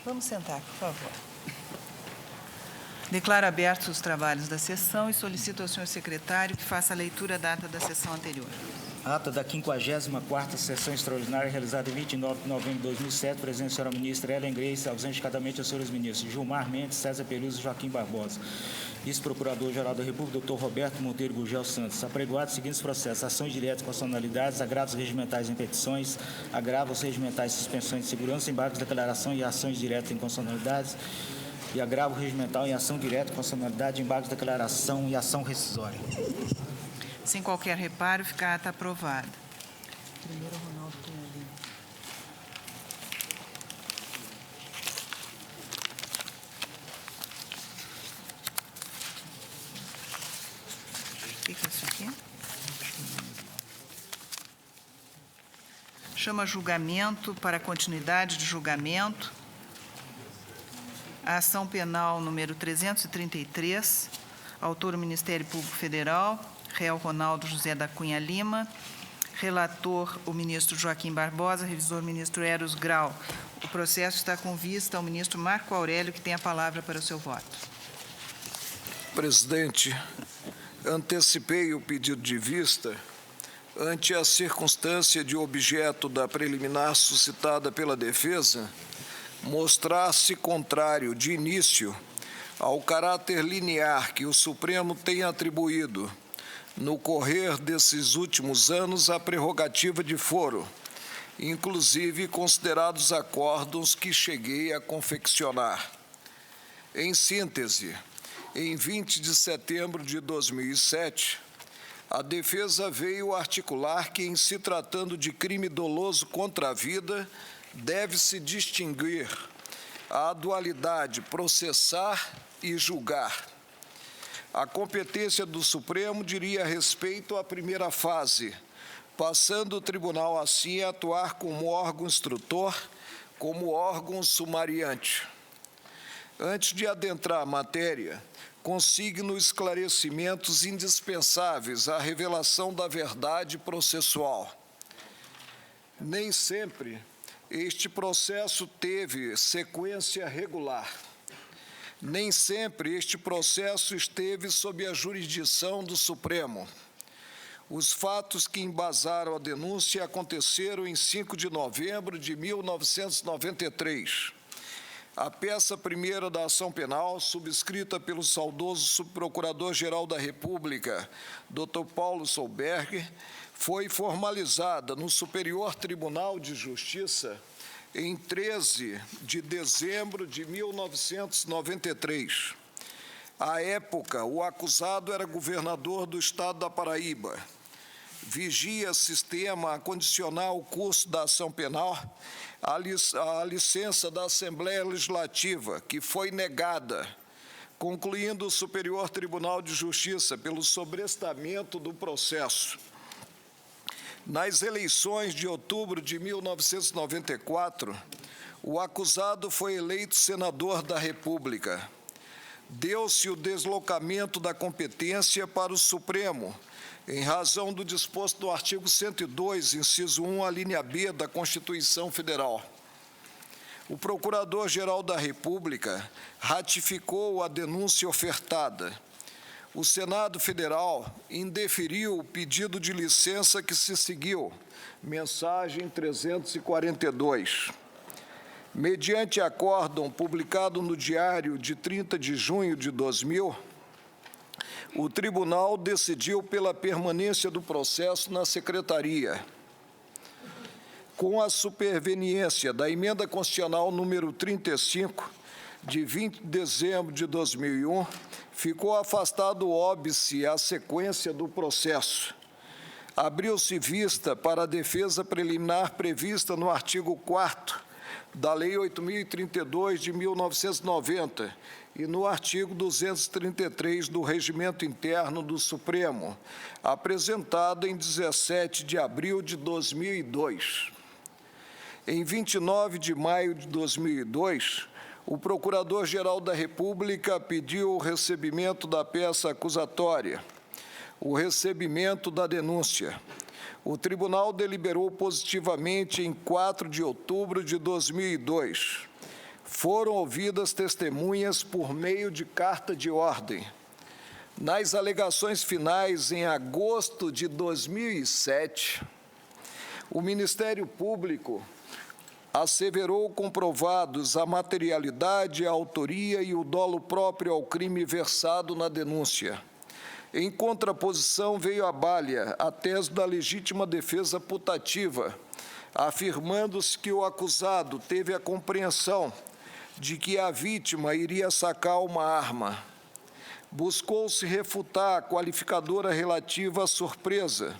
Vamos sentar, por favor. Declaro abertos os trabalhos da sessão e solicito ao senhor secretário que faça a leitura da ata da sessão anterior. Ata da 54ª Sessão Extraordinária, realizada em 29 de novembro de 2007, presente a senhora ministra Ellen Grace, ausente cadamente os senhores ministros Gilmar Mendes, César Peluso e Joaquim Barbosa. Vice-procurador-geral da República, Dr. Roberto Monteiro Gurgel Santos. Apregoados os seguintes processos: ações diretas com constitucionalidades, agravos regimentais em petições, agravos regimentais, suspensões de segurança, embargos de declaração e ações diretas em constitucionalidades, e agravo regimental em ação direta, constitucionalidade, embargos de declaração e ação rescisória. Sem qualquer reparo, fica a ata aprovada. Primeiro, Ronaldo Cunha Lima. O que é isso aqui? Chama julgamento para continuidade de julgamento. A ação penal número 333, autor o Ministério Público Federal, réu Ronaldo José da Cunha Lima, relator o ministro Joaquim Barbosa, revisor o ministro Eros Grau. O processo está com vista ao ministro Marco Aurélio, que tem a palavra para o seu voto. Presidente, antecipei o pedido de vista ante a circunstância de objeto da preliminar suscitada pela defesa mostrar-se contrário de início ao caráter linear que o Supremo tem atribuído, no correr desses últimos anos, à prerrogativa de foro, inclusive considerados acórdãos que cheguei a confeccionar. Em síntese, em 20 de setembro de 2007, a defesa veio articular que, em se tratando de crime doloso contra a vida, deve-se distinguir a dualidade processar e julgar. A competência do Supremo diria respeito à primeira fase, passando o tribunal assim a atuar como órgão instrutor, como órgão sumariante. Antes de adentrar a matéria, consigno esclarecimentos indispensáveis à revelação da verdade processual. Nem sempre este processo teve sequência regular. Nem sempre este processo esteve sob a jurisdição do Supremo. Os fatos que embasaram a denúncia aconteceram em 5 de novembro de 1993. A peça primeira da ação penal, subscrita pelo saudoso subprocurador-geral da República, Dr. Paulo Solberg, foi formalizada no Superior Tribunal de Justiça em 13 de dezembro de 1993. À época, o acusado era governador do estado da Paraíba. Vigia sistema a condicionar o curso da ação penal à licença da Assembleia Legislativa, que foi negada, concluindo o Superior Tribunal de Justiça pelo sobrestamento do processo. Nas eleições de outubro de 1994, o acusado foi eleito senador da República. Deu-se o deslocamento da competência para o Supremo, em razão do disposto no artigo 102, inciso 1, a linha B da Constituição Federal. O Procurador-Geral da República ratificou a denúncia ofertada. O Senado Federal indeferiu o pedido de licença que se seguiu, mensagem 342. Mediante acórdão publicado no Diário de 30 de junho de 2000, o Tribunal decidiu pela permanência do processo na Secretaria. Com a superveniência da Emenda Constitucional número 35, de 20 de dezembro de 2001, ficou afastado o óbice à sequência do processo. Abriu-se vista para a defesa preliminar prevista no artigo 4º da Lei 8.032 de 1990 e no artigo 233 do Regimento Interno do Supremo, apresentado em 17 de abril de 2002. Em 29 de maio de 2002, o Procurador-Geral da República pediu o recebimento da peça acusatória, o recebimento da denúncia. O Tribunal deliberou positivamente em 4 de outubro de 2002. foram ouvidas testemunhas por meio de carta de ordem. Nas alegações finais, em agosto de 2007, o Ministério Público asseverou comprovados a materialidade, a autoria e o dolo próprio ao crime versado na denúncia. Em contraposição, veio à baila a tese da legítima defesa putativa, afirmando-se que o acusado teve a compreensão de que a vítima iria sacar uma arma. Buscou-se refutar a qualificadora relativa à surpresa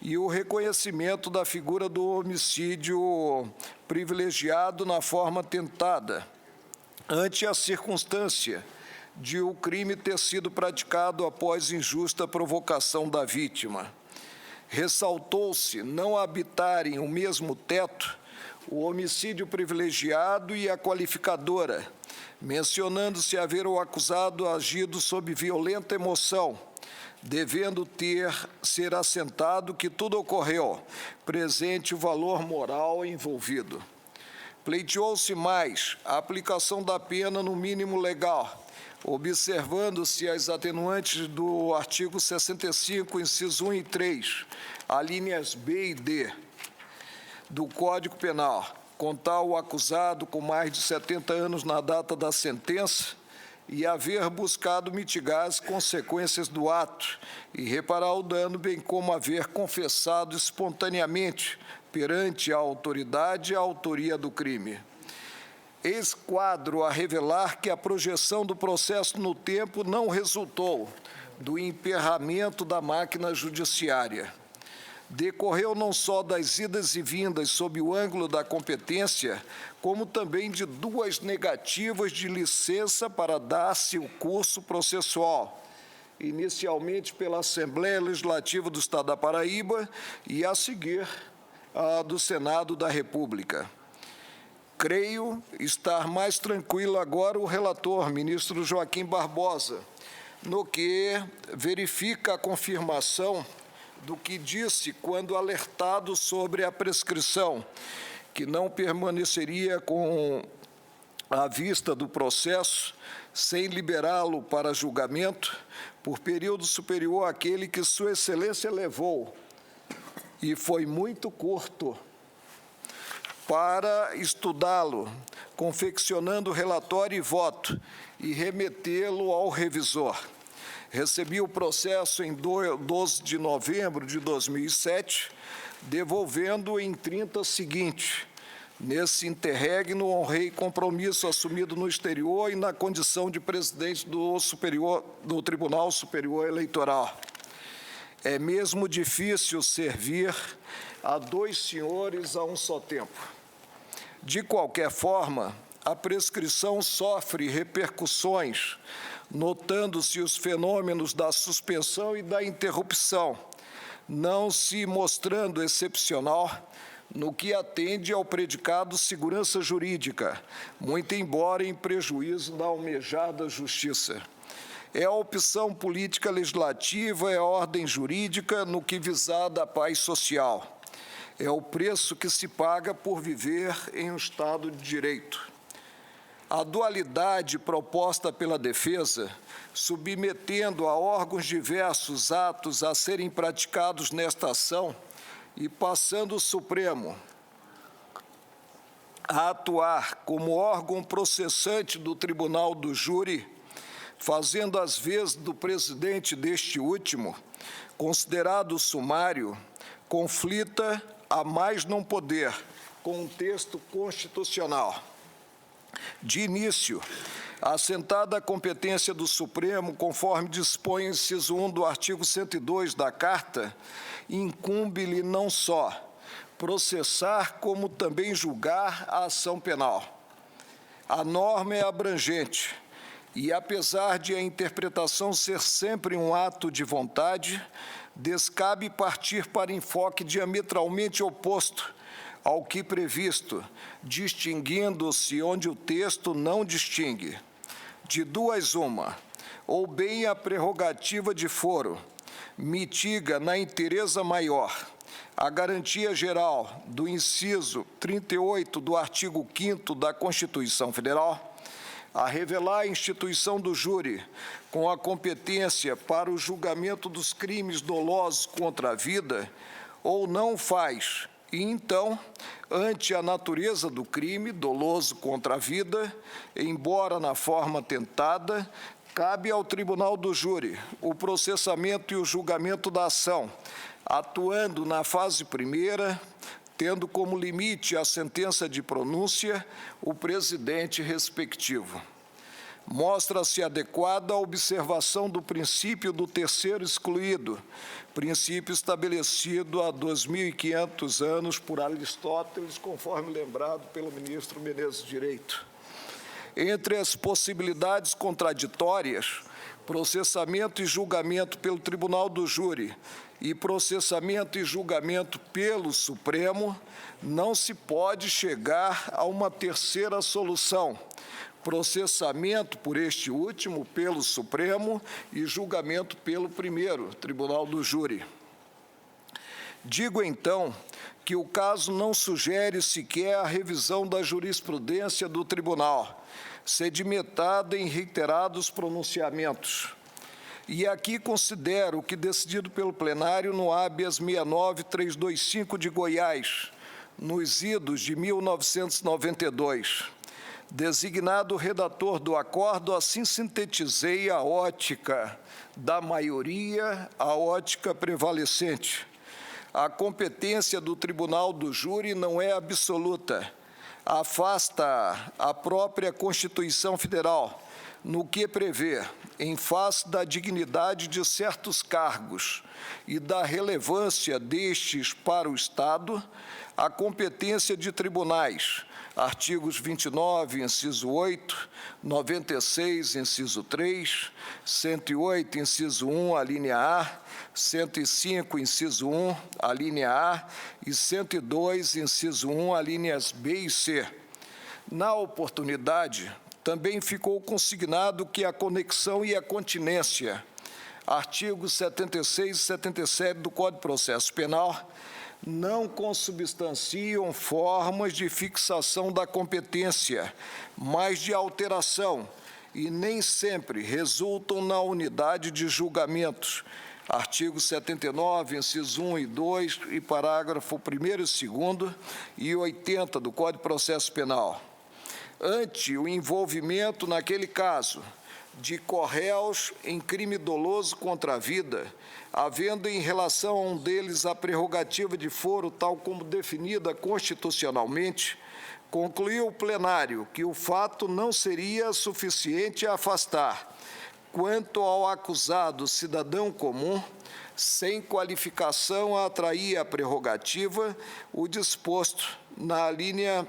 e o reconhecimento da figura do homicídio privilegiado na forma tentada, ante a circunstância de o crime ter sido praticado após injusta provocação da vítima. Ressaltou-se não habitarem o mesmo teto o homicídio privilegiado e a qualificadora, mencionando-se haver o acusado agido sob violenta emoção, devendo ser assentado que tudo ocorreu, presente o valor moral envolvido. Pleiteou-se mais a aplicação da pena no mínimo legal, observando-se as atenuantes do artigo 65, inciso 1 e 3, alíneas B e D, do Código Penal, contar o acusado com mais de 70 anos na data da sentença e haver buscado mitigar as consequências do ato e reparar o dano, bem como haver confessado espontaneamente perante a autoridade a autoria do crime. Eis quadro a revelar que a projeção do processo no tempo não resultou do emperramento da máquina judiciária. Decorreu não só das idas e vindas sob o ângulo da competência, como também de duas negativas de licença para dar-se o curso processual, inicialmente pela Assembleia Legislativa do Estado da Paraíba e, a seguir, a do Senado da República. Creio estar mais tranquilo agora o relator, ministro Joaquim Barbosa, no que verifica a confirmação do que disse quando alertado sobre a prescrição, que não permaneceria com a vista do processo sem liberá-lo para julgamento por período superior àquele que Sua Excelência levou, e foi muito curto, para estudá-lo, confeccionando relatório e voto e remetê-lo ao revisor. Recebi o processo em 12 de novembro de 2007, devolvendo em 30 seguinte. Nesse interregno, honrei compromisso assumido no exterior e na condição de presidente do Tribunal Superior Eleitoral. É mesmo difícil servir a dois senhores a um só tempo. De qualquer forma, a prescrição sofre repercussões, notando-se os fenômenos da suspensão e da interrupção, não se mostrando excepcional no que atende ao predicado segurança jurídica, muito embora em prejuízo da almejada justiça. É a opção política legislativa, é a ordem jurídica no que visada a paz social. É o preço que se paga por viver em um Estado de Direito. A dualidade proposta pela defesa, submetendo a órgãos diversos atos a serem praticados nesta ação e passando o Supremo a atuar como órgão processante do Tribunal do Júri, fazendo as vezes do presidente deste último, considerado sumário, conflita a mais não poder com o texto constitucional. De início, assentada a competência do Supremo, conforme dispõe o inciso 1 do artigo 102 da Carta, incumbe-lhe não só processar, como também julgar a ação penal. A norma é abrangente e, apesar de a interpretação ser sempre um ato de vontade, descabe partir para enfoque diametralmente oposto ao que previsto, distinguindo-se onde o texto não distingue. De duas uma, ou bem a prerrogativa de foro mitiga na inteireza maior a garantia geral do inciso 38 do artigo 5º da Constituição Federal, a revelar a instituição do júri com a competência para o julgamento dos crimes dolosos contra a vida, ou não faz, e então, ante a natureza do crime doloso contra a vida, embora na forma tentada, cabe ao tribunal do júri o processamento e o julgamento da ação, atuando na fase primeira, tendo como limite a sentença de pronúncia o presidente respectivo. Mostra-se adequada a observação do princípio do terceiro excluído, princípio estabelecido há 2.500 anos por Aristóteles, conforme lembrado pelo ministro Menezes Direito. Entre as possibilidades contraditórias, processamento e julgamento pelo Tribunal do Júri e processamento e julgamento pelo Supremo, não se pode chegar a uma terceira solução, processamento por este último pelo Supremo e julgamento pelo primeiro, Tribunal do Júri. Digo, então, que o caso não sugere sequer a revisão da jurisprudência do Tribunal, sedimentada em reiterados pronunciamentos. E aqui considero o que decidido pelo plenário no habeas 69325 de Goiás, nos idos de 1992. Designado redator do acordo, assim sintetizei a ótica da maioria, a ótica prevalecente. A competência do Tribunal do Júri não é absoluta, afasta a própria Constituição Federal, no que prevê, em face da dignidade de certos cargos e da relevância destes para o Estado, a competência de tribunais, artigos 29, inciso 8, 96, inciso 3, 108, inciso 1, a linha A, 105, inciso 1, a linha A, e 102, inciso 1, a linhas B e C. Na oportunidade, também ficou consignado que a conexão e a continência, artigos 76 e 77 do Código de Processo Penal, não consubstanciam formas de fixação da competência, mas de alteração, e nem sempre resultam na unidade de julgamentos. Artigo 79, incisos 1 e 2, e parágrafo 1º e 2º, e 80 do Código de Processo Penal. Ante o envolvimento, naquele caso, de corréus em crime doloso contra a vida, havendo em relação a um deles a prerrogativa de foro, tal como definida constitucionalmente, concluiu o plenário que o fato não seria suficiente a afastar, quanto ao acusado cidadão comum, sem qualificação a atrair a prerrogativa, o disposto na linha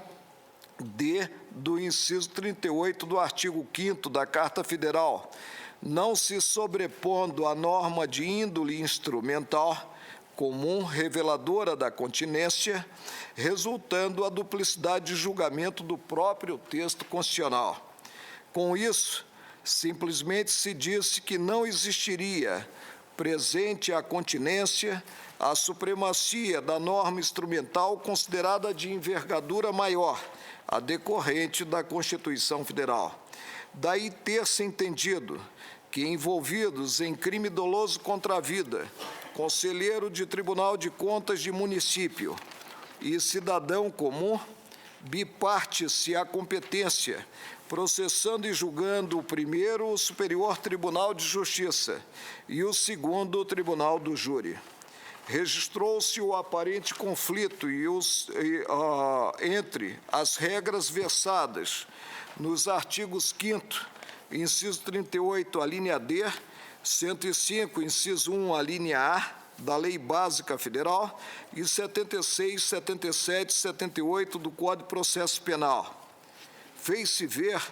D do inciso 38 do artigo 5º da Carta Federal, não se sobrepondo à norma de índole instrumental comum reveladora da continência, resultando a duplicidade de julgamento do próprio texto constitucional. Com isso, simplesmente se disse que não existiria, presente a continência, a supremacia da norma instrumental considerada de envergadura maior, a decorrente da Constituição Federal. Daí ter-se entendido que envolvidos em crime doloso contra a vida, conselheiro de Tribunal de Contas de município e cidadão comum, biparte-se a competência, processando e julgando o primeiro o Superior Tribunal de Justiça e o segundo o Tribunal do Júri. Registrou-se o aparente conflito entre as regras versadas nos artigos 5º, inciso 38, a linha D, 105, inciso 1, a linha A, da Lei Básica Federal, e 76, 77 e 78 do Código de Processo Penal. Fez-se ver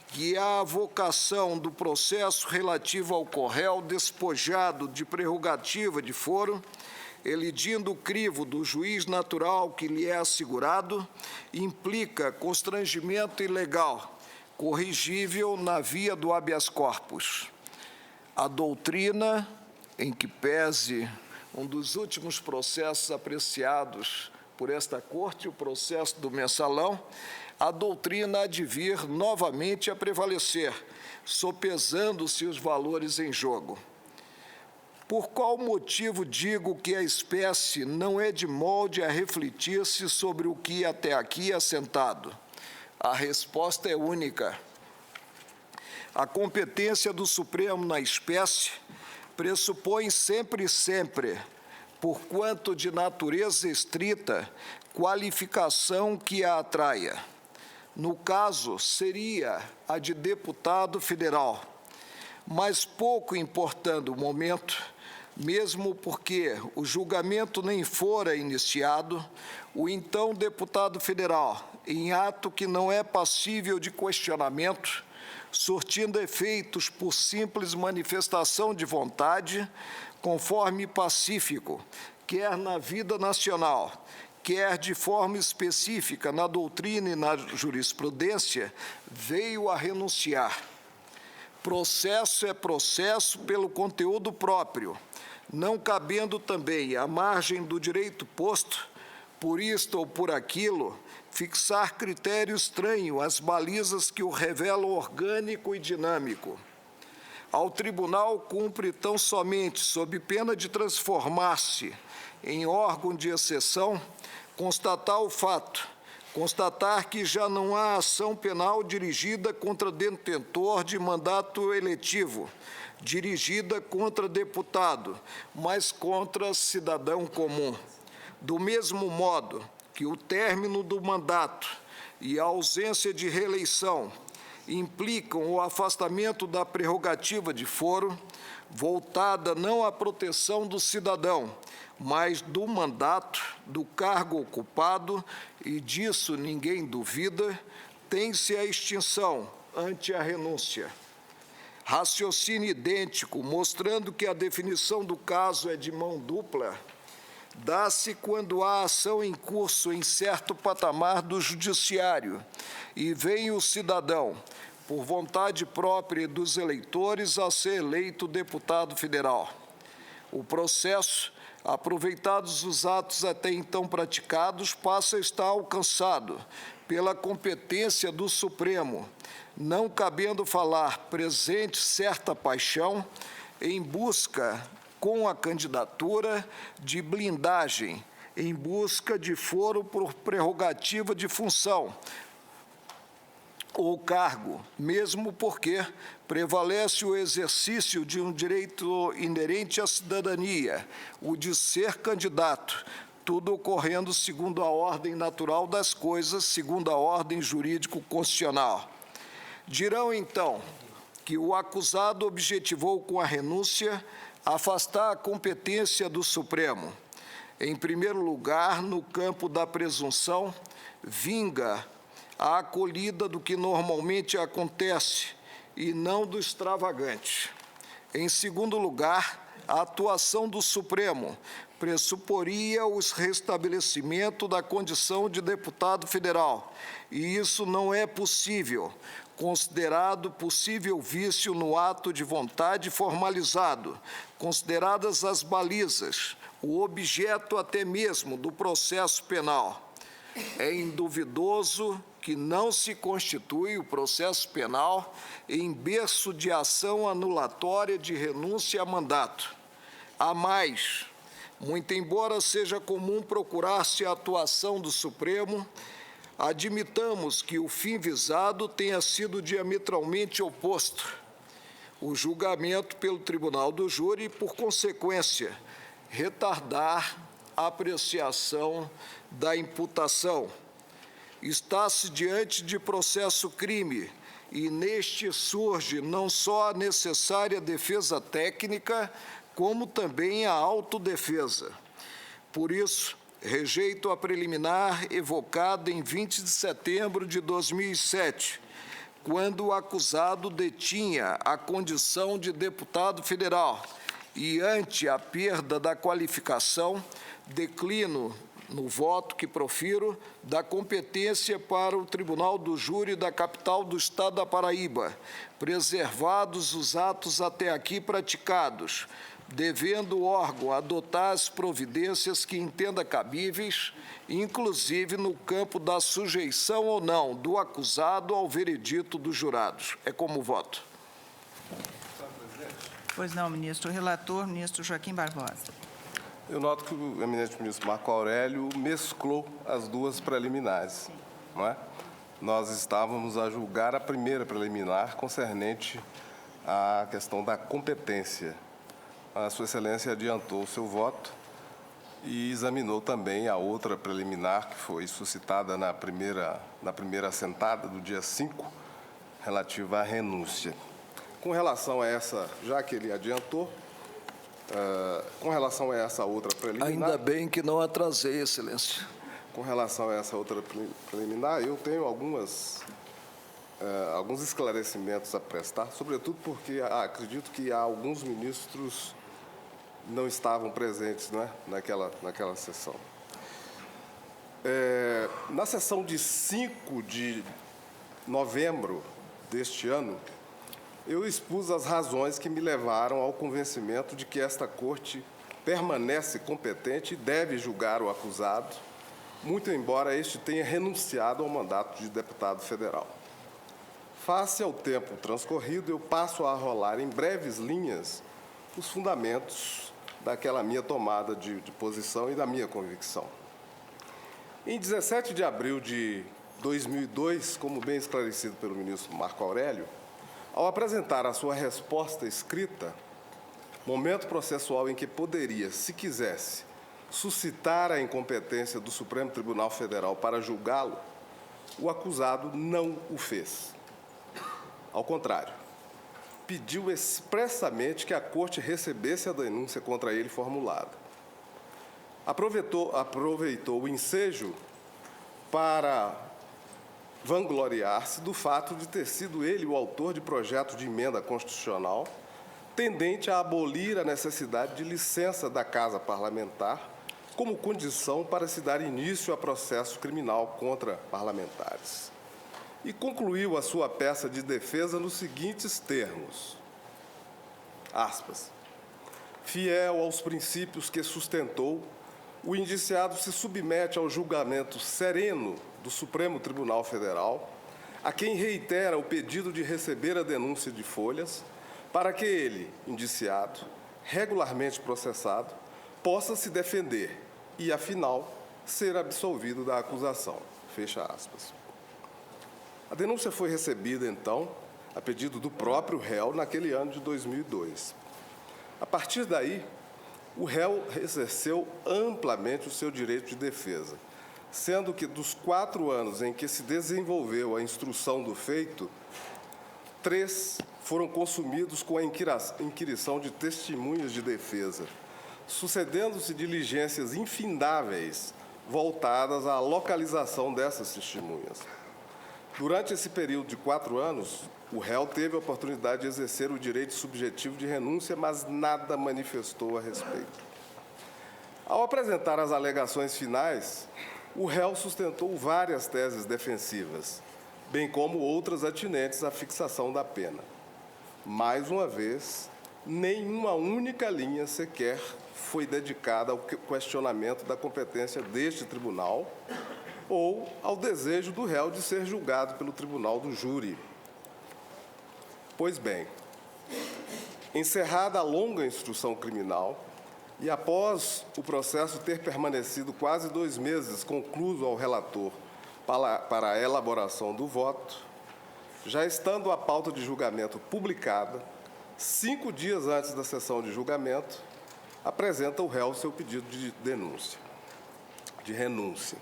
que a avocação do processo relativo ao corréu despojado de prerrogativa de foro, elidindo o crivo do juiz natural que lhe é assegurado, implica constrangimento ilegal, corrigível na via do habeas corpus. A doutrina, em que pese um dos últimos processos apreciados por esta Corte, o processo do Mensalão, a doutrina há de vir novamente a prevalecer, sopesando-se os valores em jogo. Por qual motivo digo que a espécie não é de molde a refletir-se sobre o que até aqui é assentado? A resposta é única. A competência do Supremo na espécie pressupõe sempre, porquanto de natureza estrita, qualificação que a atraia. No caso, seria a de deputado federal, mas pouco importando o momento, mesmo porque o julgamento nem fora iniciado, o então deputado federal, em ato que não é passível de questionamento, surtindo efeitos por simples manifestação de vontade, conforme pacífico, quer na vida nacional, quer de forma específica na doutrina e na jurisprudência, veio a renunciar. Processo é processo pelo conteúdo próprio, não cabendo também, à margem do direito posto, por isto ou por aquilo, fixar critério estranho às balizas que o revelam orgânico e dinâmico. Ao tribunal cumpre tão somente, sob pena de transformar-se em órgão de exceção, constatar o fato, constatar que já não há ação penal dirigida contra detentor de mandato eletivo, dirigida contra deputado, mas contra cidadão comum. Do mesmo modo que o término do mandato e a ausência de reeleição implicam o afastamento da prerrogativa de foro, voltada não à proteção do cidadão, mas do mandato, do cargo ocupado, e disso ninguém duvida, tem-se a extinção ante a renúncia. Raciocínio idêntico, mostrando que a definição do caso é de mão dupla, dá-se quando há ação em curso em certo patamar do judiciário e vem o cidadão, por vontade própria dos eleitores, a ser eleito deputado federal. O processo, aproveitados os atos até então praticados, passa a estar alcançado pela competência do Supremo, não cabendo falar presente certa paixão em busca com a candidatura de blindagem, em busca de foro por prerrogativa de função ou cargo, mesmo porque prevalece o exercício de um direito inerente à cidadania, o de ser candidato, tudo ocorrendo segundo a ordem natural das coisas, segundo a ordem jurídico-constitucional. Dirão, então, que o acusado objetivou com a renúncia afastar a competência do Supremo. Em primeiro lugar, no campo da presunção, vinga a acolhida do que normalmente acontece e não do extravagante. Em segundo lugar, a atuação do Supremo pressuporia o restabelecimento da condição de deputado federal, e isso não é possível, considerado possível vício no ato de vontade formalizado, consideradas as balizas, o objeto até mesmo do processo penal. É induvidoso que não se constitui o processo penal em berço de ação anulatória de renúncia a mandato. Há mais, muito embora seja comum procurar-se a atuação do Supremo, admitamos que o fim visado tenha sido diametralmente oposto. O julgamento pelo Tribunal do Júri, por consequência, retardar a apreciação da imputação. Está-se diante de processo crime e neste surge não só a necessária defesa técnica, como também a autodefesa. Por isso, rejeito a preliminar evocada em 20 de setembro de 2007, quando o acusado detinha a condição de deputado federal e, ante a perda da qualificação, declino, no voto que profiro, da competência para o Tribunal do Júri da capital do Estado da Paraíba, preservados os atos até aqui praticados, devendo o órgão adotar as providências que entenda cabíveis, inclusive no campo da sujeição ou não do acusado ao veredito dos jurados. É como voto. Pois não, ministro. O relator, ministro Joaquim Barbosa. Eu noto que o eminente ministro Marco Aurélio mesclou as duas preliminares, não é? Nós estávamos a julgar a primeira preliminar concernente à questão da competência. A Sua Excelência adiantou o seu voto e examinou também a outra preliminar que foi suscitada na primeira assentada do dia 5, relativa à renúncia. Com relação a essa, já que ele adiantou, com relação a essa outra preliminar... Ainda bem que não atrasei, Excelência. Com relação a essa outra preliminar, eu tenho alguns esclarecimentos a prestar, sobretudo porque acredito que alguns ministros não estavam presentes, né, naquela sessão. Na sessão de 5 de novembro deste ano, eu expus as razões que me levaram ao convencimento de que esta Corte permanece competente e deve julgar o acusado, muito embora este tenha renunciado ao mandato de deputado federal. Face ao tempo transcorrido, eu passo a rolar em breves linhas os fundamentos daquela minha tomada de posição e da minha convicção. Em 17 de abril de 2002, como bem esclarecido pelo ministro Marco Aurélio, ao apresentar a sua resposta escrita, momento processual em que poderia, se quisesse, suscitar a incompetência do Supremo Tribunal Federal para julgá-lo, o acusado não o fez. Ao contrário, pediu expressamente que a Corte recebesse a denúncia contra ele formulada. Aproveitou o ensejo para vangloriar-se do fato de ter sido ele o autor de projeto de emenda constitucional tendente a abolir a necessidade de licença da Casa Parlamentar como condição para se dar início a processo criminal contra parlamentares. E concluiu a sua peça de defesa nos seguintes termos, aspas, fiel aos princípios que sustentou, o indiciado se submete ao julgamento sereno do Supremo Tribunal Federal, a quem reitera o pedido de receber a denúncia de folhas, para que ele, indiciado, regularmente processado, possa se defender e, afinal, ser absolvido da acusação. Fecha aspas. A denúncia foi recebida, então, a pedido do próprio réu naquele ano de 2002. A partir daí, o réu exerceu amplamente o seu direito de defesa, sendo que dos 4 anos em que se desenvolveu a instrução do feito, 3 foram consumidos com a inquirição de testemunhas de defesa, sucedendo-se diligências infindáveis voltadas à localização dessas testemunhas. Durante esse período de 4 anos, o réu teve a oportunidade de exercer o direito subjetivo de renúncia, mas nada manifestou a respeito. Ao apresentar as alegações finais, o réu sustentou várias teses defensivas, bem como outras atinentes à fixação da pena. Mais uma vez, nenhuma única linha sequer foi dedicada ao questionamento da competência deste tribunal ou ao desejo do réu de ser julgado pelo tribunal do júri. Pois bem, encerrada a longa instrução criminal e após o processo ter permanecido quase 2 meses concluso ao relator para a elaboração do voto, já estando a pauta de julgamento publicada, 5 dias antes da sessão de julgamento, apresenta o réu seu pedido de denúncia, de renúncia.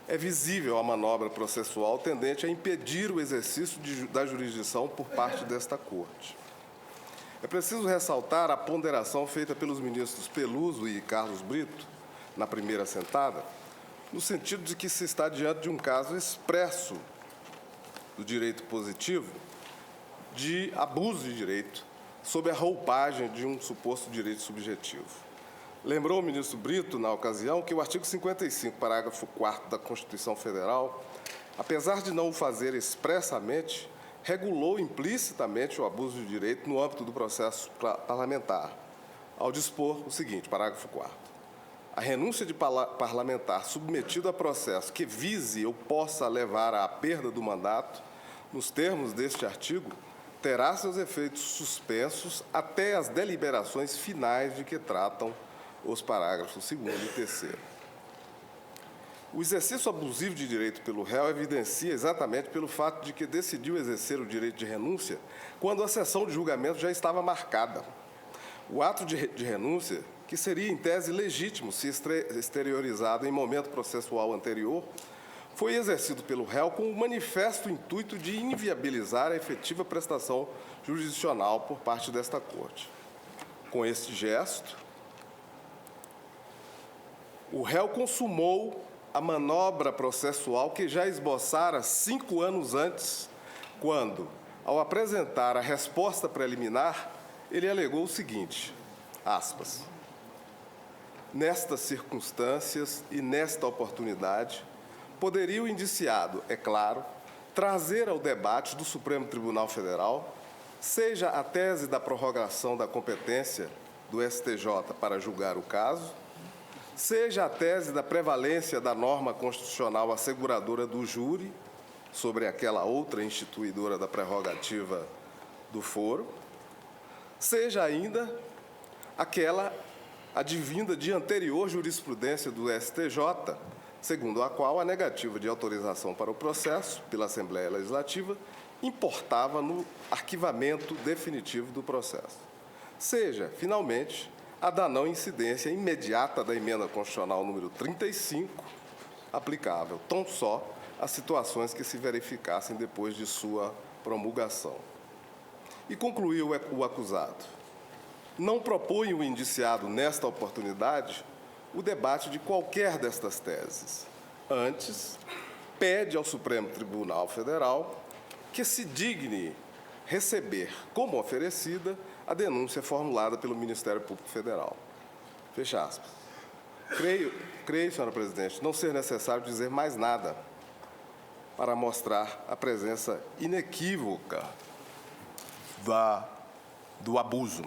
É visível a manobra processual tendente a impedir o exercício da jurisdição por parte desta Corte. É preciso ressaltar a ponderação feita pelos ministros Peluso e Carlos Brito, na primeira assentada, no sentido de que se está diante de um caso expresso do direito positivo de abuso de direito sob a roupagem de um suposto direito subjetivo. Lembrou o ministro Brito, na ocasião, que o artigo 55, parágrafo 4º da Constituição Federal, apesar de não o fazer expressamente, regulou implicitamente o abuso de direito no âmbito do processo parlamentar, ao dispor o seguinte, parágrafo 4º. A renúncia de parlamentar submetido a processo que vise ou possa levar à perda do mandato, nos termos deste artigo, terá seus efeitos suspensos até as deliberações finais de que tratam os parágrafos 2º e 3º. O exercício abusivo de direito pelo réu evidencia exatamente pelo fato de que decidiu exercer o direito de renúncia quando a sessão de julgamento já estava marcada. O ato de renúncia, que seria em tese legítimo se exteriorizado em momento processual anterior, foi exercido pelo réu com o manifesto intuito de inviabilizar a efetiva prestação jurisdicional por parte desta Corte. Com este gesto, o réu consumou a manobra processual que já esboçara 5 anos antes, quando, ao apresentar a resposta preliminar, ele alegou o seguinte, aspas, nestas circunstâncias e nesta oportunidade, poderia o indiciado, é claro, trazer ao debate do Supremo Tribunal Federal, seja a tese da prorrogação da competência do STJ para julgar o caso, seja a tese da prevalência da norma constitucional asseguradora do júri sobre aquela outra instituidora da prerrogativa do foro, seja ainda aquela advinda de anterior jurisprudência do STJ, segundo a qual a negativa de autorização para o processo pela Assembleia Legislativa importava no arquivamento definitivo do processo. Seja, finalmente, a da não incidência imediata da emenda constitucional número 35, aplicável tão só às situações que se verificassem depois de sua promulgação. E concluiu o acusado. Não propõe o indiciado, nesta oportunidade, o debate de qualquer destas teses. Antes, pede ao Supremo Tribunal Federal que se digne receber como oferecida a denúncia formulada pelo Ministério Público Federal. Fecha aspas. Creio, senhora presidente, não ser necessário dizer mais nada para mostrar a presença inequívoca do abuso.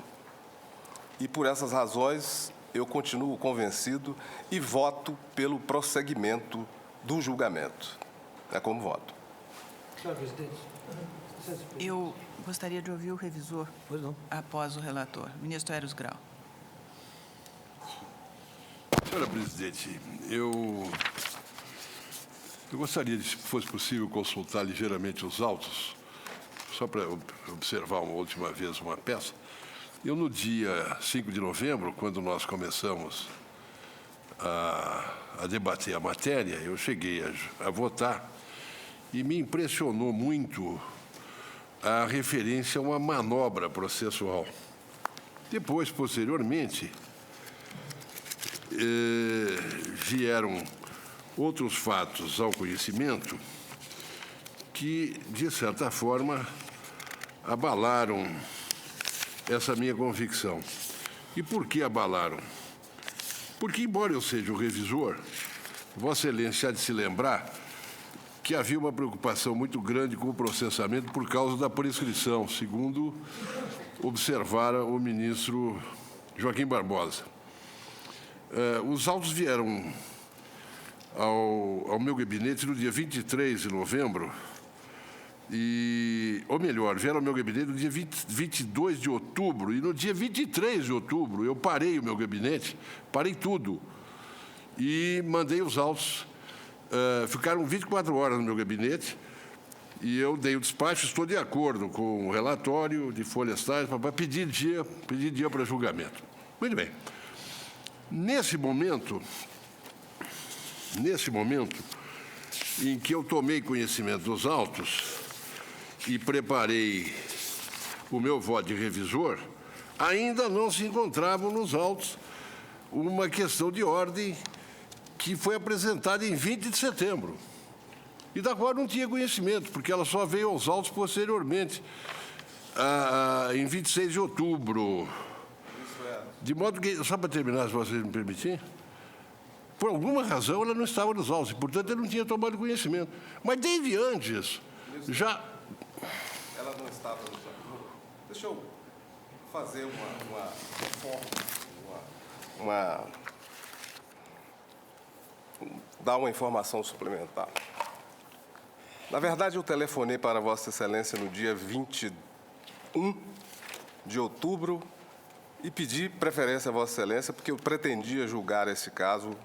E por essas razões, eu continuo convencido e voto pelo prosseguimento do julgamento. É como voto. Senhor presidente. Eu gostaria de ouvir o revisor Pois não. após o relator. Ministro Eros Grau. Senhora presidente, eu gostaria de, se fosse possível, consultar ligeiramente os autos, só para observar uma última vez uma peça. Eu, no dia 5 de novembro, quando nós começamos a debater a matéria, eu cheguei a votar e me impressionou muito a referência a uma manobra processual. Depois, posteriormente, vieram outros fatos ao conhecimento que, de certa forma, abalaram essa minha convicção. E por que abalaram? Porque, embora eu seja o revisor, Vossa Excelência há de se lembrar que havia uma preocupação muito grande com o processamento por causa da prescrição, segundo observara o ministro Joaquim Barbosa. Os autos vieram ao meu gabinete no dia 23 de novembro, ou melhor, vieram ao meu gabinete no dia 22 de outubro, e no dia 23 de outubro eu parei o meu gabinete, parei tudo, e mandei os autos. Ficaram 24 horas no meu gabinete, e eu dei o despacho, estou de acordo com o relatório de folhas tais, para pedir dia para julgamento. Muito bem. Nesse momento em que eu tomei conhecimento dos autos e preparei o meu voto de revisor, ainda não se encontravam nos autos uma questão de ordem que foi apresentada em 20 de setembro, e da qual não tinha conhecimento, porque ela só veio aos autos posteriormente, em 26 de outubro. De modo que, só para terminar, se vocês me permitirem, por alguma razão ela não estava nos autos, e, portanto, eu não tinha tomado conhecimento. Mas desde antes, já... Ela não estava nos autos. Deixa eu fazer uma reforma. dar uma informação suplementar. Na verdade, eu telefonei para Vossa Excelência no dia 21 de outubro e pedi preferência a Vossa Excelência porque eu pretendia julgar esse caso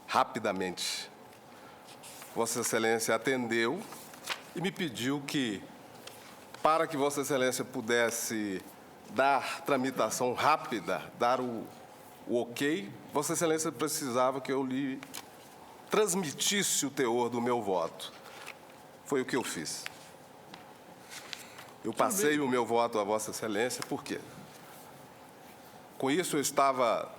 rapidamente. Vossa Excelência atendeu e me pediu que, para que Vossa Excelência pudesse dar tramitação rápida, dar o ok, Vossa Excelência precisava que eu lhe transmitisse o teor do meu voto. Foi o que eu fiz. Eu passei o meu voto a Vossa Excelência, por quê? Com isso, eu estava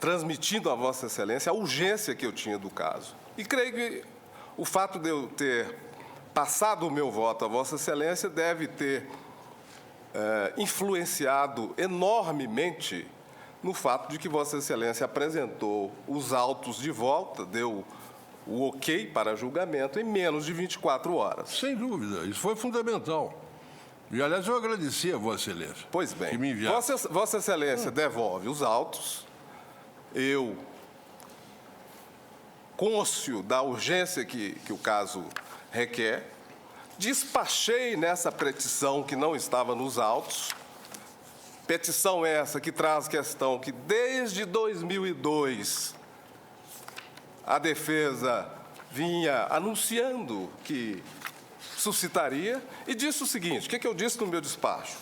transmitindo a Vossa Excelência a urgência que eu tinha do caso. E creio que o fato de eu ter passado o meu voto a Vossa Excelência deve ter influenciado enormemente no fato de que Vossa Excelência apresentou os autos de volta, deu o ok para julgamento em menos de 24 horas. Sem dúvida, isso foi fundamental. E, aliás, eu agradeci a Vossa Excelência. Pois bem, que me enviaram. Vossa Excelência devolve os autos, eu, cônscio da urgência que o caso requer, despachei nessa petição que não estava nos autos, petição essa que traz questão que desde 2002 a defesa vinha anunciando que suscitaria e disse o seguinte, o que eu disse no meu despacho?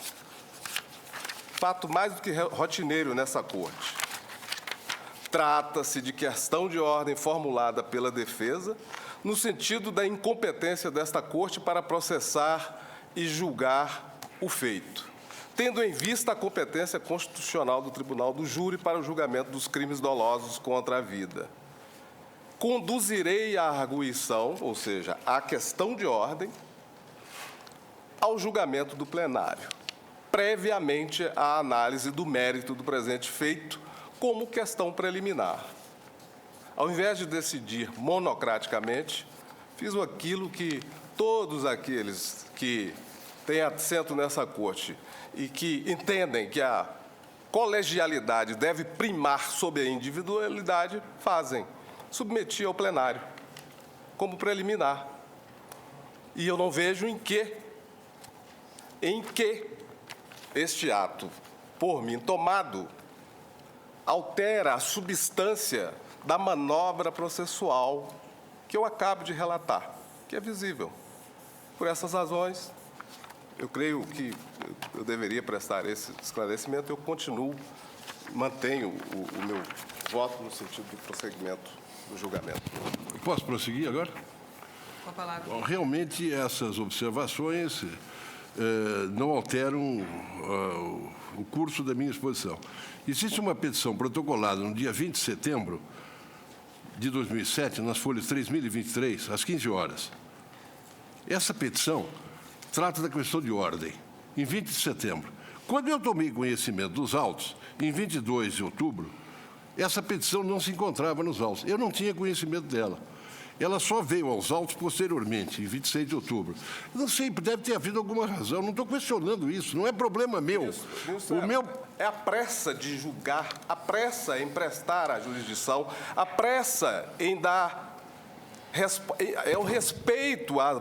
Fato mais do que rotineiro nessa corte. Trata-se de questão de ordem formulada pela defesa no sentido da incompetência desta corte para processar e julgar o feito, tendo em vista a competência constitucional do Tribunal do Júri para o julgamento dos crimes dolosos contra a vida. Conduzirei a arguição, ou seja, a questão de ordem, ao julgamento do plenário, previamente à análise do mérito do presente feito como questão preliminar. Ao invés de decidir monocraticamente, fiz aquilo que todos aqueles que têm assento nessa corte e que entendem que a colegialidade deve primar sobre a individualidade fazem. Submeti ao plenário como preliminar. E eu não vejo em que este ato, por mim tomado, altera a substância da manobra processual que eu acabo de relatar, que é visível. Por essas razões, eu creio que eu deveria prestar esse esclarecimento. Eu mantenho o meu voto no sentido do prosseguimento do julgamento. Posso prosseguir agora? Com a palavra. Bom, realmente, essas observações não alteram o curso da minha exposição. Existe uma petição protocolada no dia 20 de setembro de 2007, nas folhas 3023, às 15 horas. Essa petição trata da questão de ordem, em 20 de setembro. Quando eu tomei conhecimento dos autos, em 22 de outubro, essa petição não se encontrava nos autos. Eu não tinha conhecimento dela. Ela só veio aos autos posteriormente, em 26 de outubro. Não sei, deve ter havido alguma razão. Não estou questionando isso, não é problema meu. É a pressa de julgar, a pressa em prestar à jurisdição, a pressa em dar... É o respeito à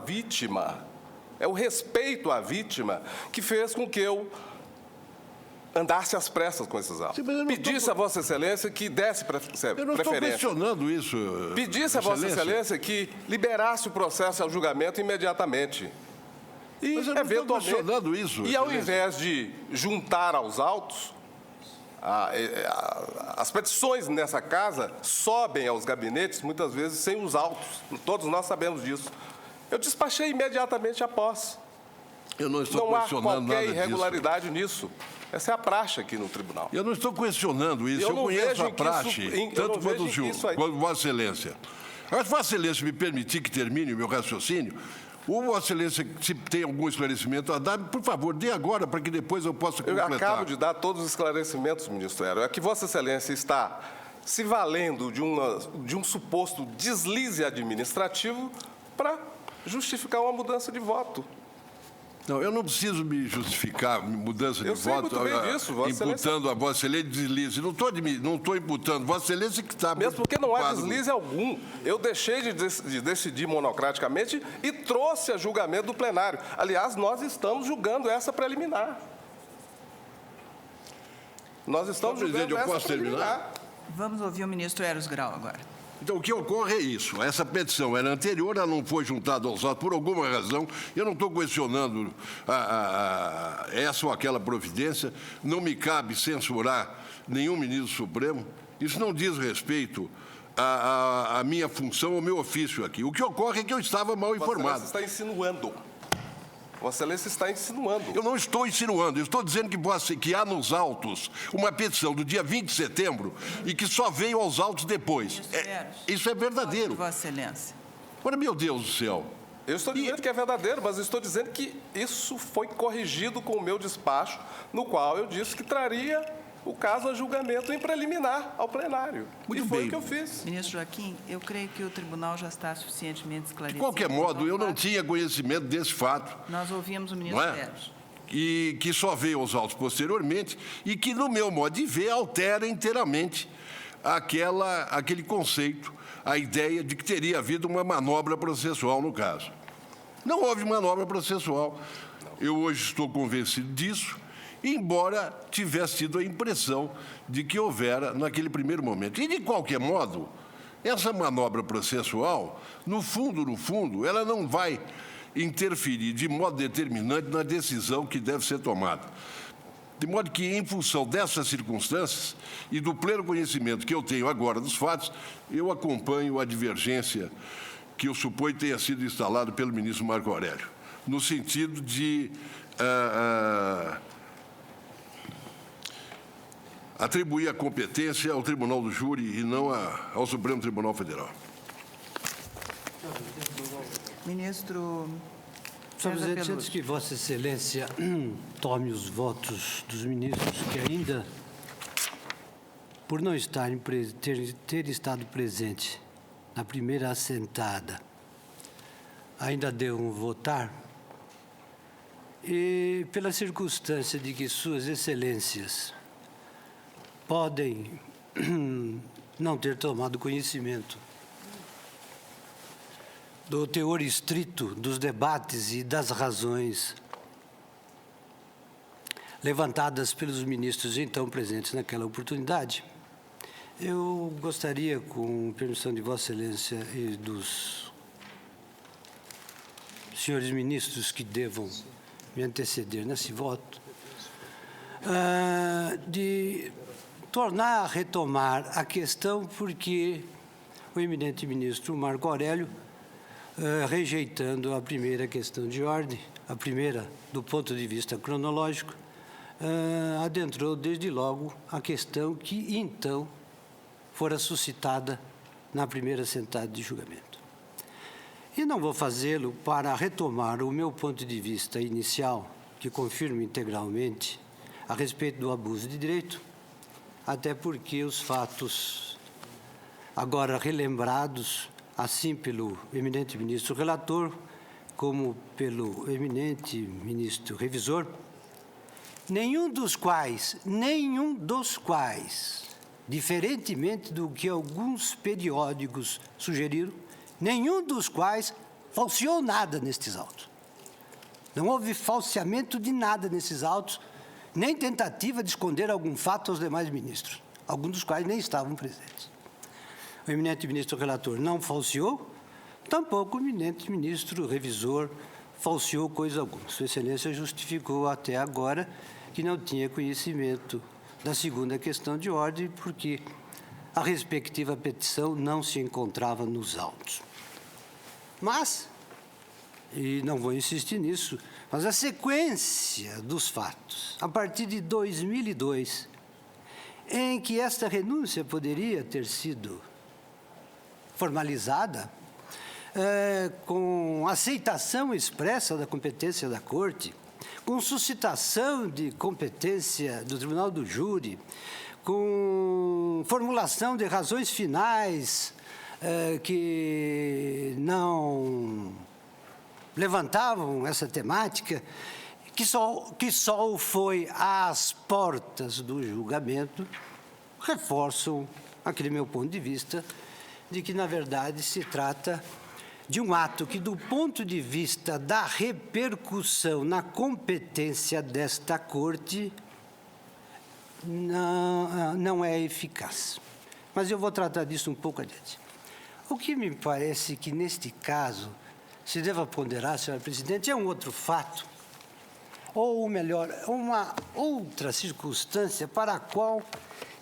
vítima, que fez com que eu andasse às pressas com esses autos. Pedisse a Vossa Excelência que desse preferência. Eu não estou questionando isso. Pedisse a Vossa Excelência que liberasse o processo ao julgamento imediatamente. E, mas eu não estou questionando isso. E, ao invés de juntar aos autos, as petições nessa casa sobem aos gabinetes, muitas vezes, sem os autos. Todos nós sabemos disso. Eu despachei imediatamente após. Eu não estou questionando nada disso. Não há qualquer irregularidade nisso. Essa é a praxe aqui no tribunal. Eu não estou questionando isso. Eu conheço a praxe, tanto quanto Vossa Excelência. Mas Vossa Excelência me permitir que termine o meu raciocínio, ou Vossa Excelência, se tem algum esclarecimento a dar, por favor, dê agora, para que depois eu possa completar. Eu acabo de dar todos os esclarecimentos, ministro Hélio. É que Vossa Excelência está se valendo de um suposto deslize administrativo para justificar uma mudança de voto. Não, eu não preciso me justificar mudança de Eu sei voto, muito bem disso, Vossa Excelência. imputando a Vossa Excelência deslize. Não estou imputando. Vossa Excelência que está... Mesmo porque não há deslize algum. Eu deixei de decidir monocraticamente e trouxe a julgamento do plenário. Aliás, nós estamos julgando essa preliminar. Nós estamos Presidente, julgando eu essa posso terminar? preliminar. Vamos ouvir o ministro Eros Grau agora. Então, o que ocorre é isso. Essa petição era anterior, ela não foi juntada aos autos por alguma razão. Eu não estou questionando essa ou aquela providência. Não me cabe censurar nenhum ministro supremo. Isso não diz respeito à minha função, ao meu ofício aqui. O que ocorre é que eu estava mal informado. Vossa Excelência está insinuando. Vossa Excelência está insinuando. Eu não estou insinuando, eu estou dizendo que há nos autos uma petição do dia 20 de setembro e que só veio aos autos depois. Isso é verdadeiro. Vossa Excelência. Ora, meu Deus do céu. Eu estou dizendo que é verdadeiro, mas eu estou dizendo que isso foi corrigido com o meu despacho, no qual eu disse que traria o caso a julgamento em preliminar ao plenário. Muito e foi bem. o que eu fiz. Ministro Joaquim, eu creio que o tribunal já está suficientemente De esclarecido. qualquer modo, eu não Vamos lá. tinha conhecimento desse fato. Nós ouvimos o ministro Não é? Eros. E que só veio aos autos posteriormente e que, no meu modo de ver, altera inteiramente aquele conceito, a ideia de que teria havido uma manobra processual no caso. Não houve manobra processual. Eu hoje estou convencido disso, embora tivesse tido a impressão de que houvera naquele primeiro momento. E, de qualquer modo, essa manobra processual, no fundo, ela não vai interferir de modo determinante na decisão que deve ser tomada. De modo que, em função dessas circunstâncias e do pleno conhecimento que eu tenho agora dos fatos, eu acompanho a divergência que eu suponho tenha sido instalada pelo ministro Marco Aurélio, no sentido de atribuir a competência ao Tribunal do Júri e não ao Supremo Tribunal Federal. Ministro Senhor César Presidente, Peluso. antes que Vossa Excelência tome os votos dos ministros que ainda, por não estarem ter estado presente na primeira assentada, ainda devam votar, e pela circunstância de que Suas Excelências podem não ter tomado conhecimento do teor estrito dos debates e das razões levantadas pelos ministros então presentes naquela oportunidade, eu gostaria, com permissão de Vossa Excelência e dos senhores ministros que devam me anteceder nesse voto, de tornar a retomar a questão, porque o eminente ministro Marco Aurélio, rejeitando a primeira questão de ordem, a primeira do ponto de vista cronológico, adentrou desde logo a questão que então fora suscitada na primeira sentada de julgamento. E não vou fazê-lo para retomar o meu ponto de vista inicial, que confirmo integralmente a respeito do abuso de direito, até porque os fatos agora relembrados, assim pelo eminente ministro relator, como pelo eminente ministro revisor, nenhum dos quais, diferentemente do que alguns periódicos sugeriram, nenhum dos quais falseou nada nestes autos. Não houve falseamento de nada nesses autos, nem tentativa de esconder algum fato aos demais ministros, alguns dos quais nem estavam presentes. O eminente ministro relator não falseou, tampouco o eminente ministro revisor falseou coisa alguma. Sua Excelência justificou até agora que não tinha conhecimento da segunda questão de ordem, porque a respectiva petição não se encontrava nos autos. Mas, e não vou insistir nisso, mas a sequência dos fatos, a partir de 2002, em que esta renúncia poderia ter sido formalizada, com aceitação expressa da competência da Corte, com suscitação de competência do Tribunal do Júri, com formulação de razões finais que não levantavam essa temática, que só foi às portas do julgamento, reforçam aquele meu ponto de vista de que, na verdade, se trata de um ato que, do ponto de vista da repercussão na competência desta Corte, não é eficaz. Mas eu vou tratar disso um pouco adiante. O que me parece que, neste caso, se deva ponderar, senhora presidente, é um outro fato, ou melhor, uma outra circunstância para a qual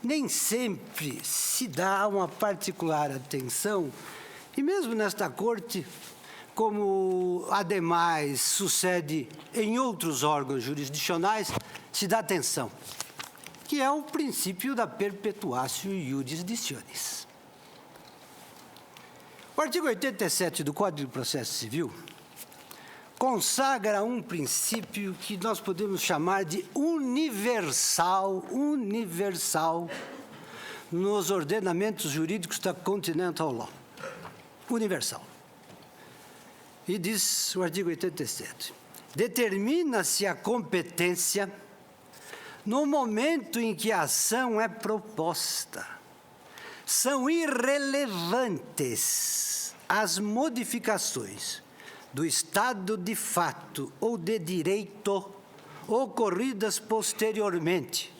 nem sempre se dá uma particular atenção, e mesmo nesta Corte, como ademais sucede em outros órgãos jurisdicionais, se dá atenção, que é o princípio da perpetuatio iurisdictionis. O artigo 87 do Código de Processo Civil consagra um princípio que nós podemos chamar de universal nos ordenamentos jurídicos da Continental Law. Universal. E diz o artigo 87, determina-se a competência no momento em que a ação é proposta. São irrelevantes as modificações do estado de fato ou de direito ocorridas posteriormente,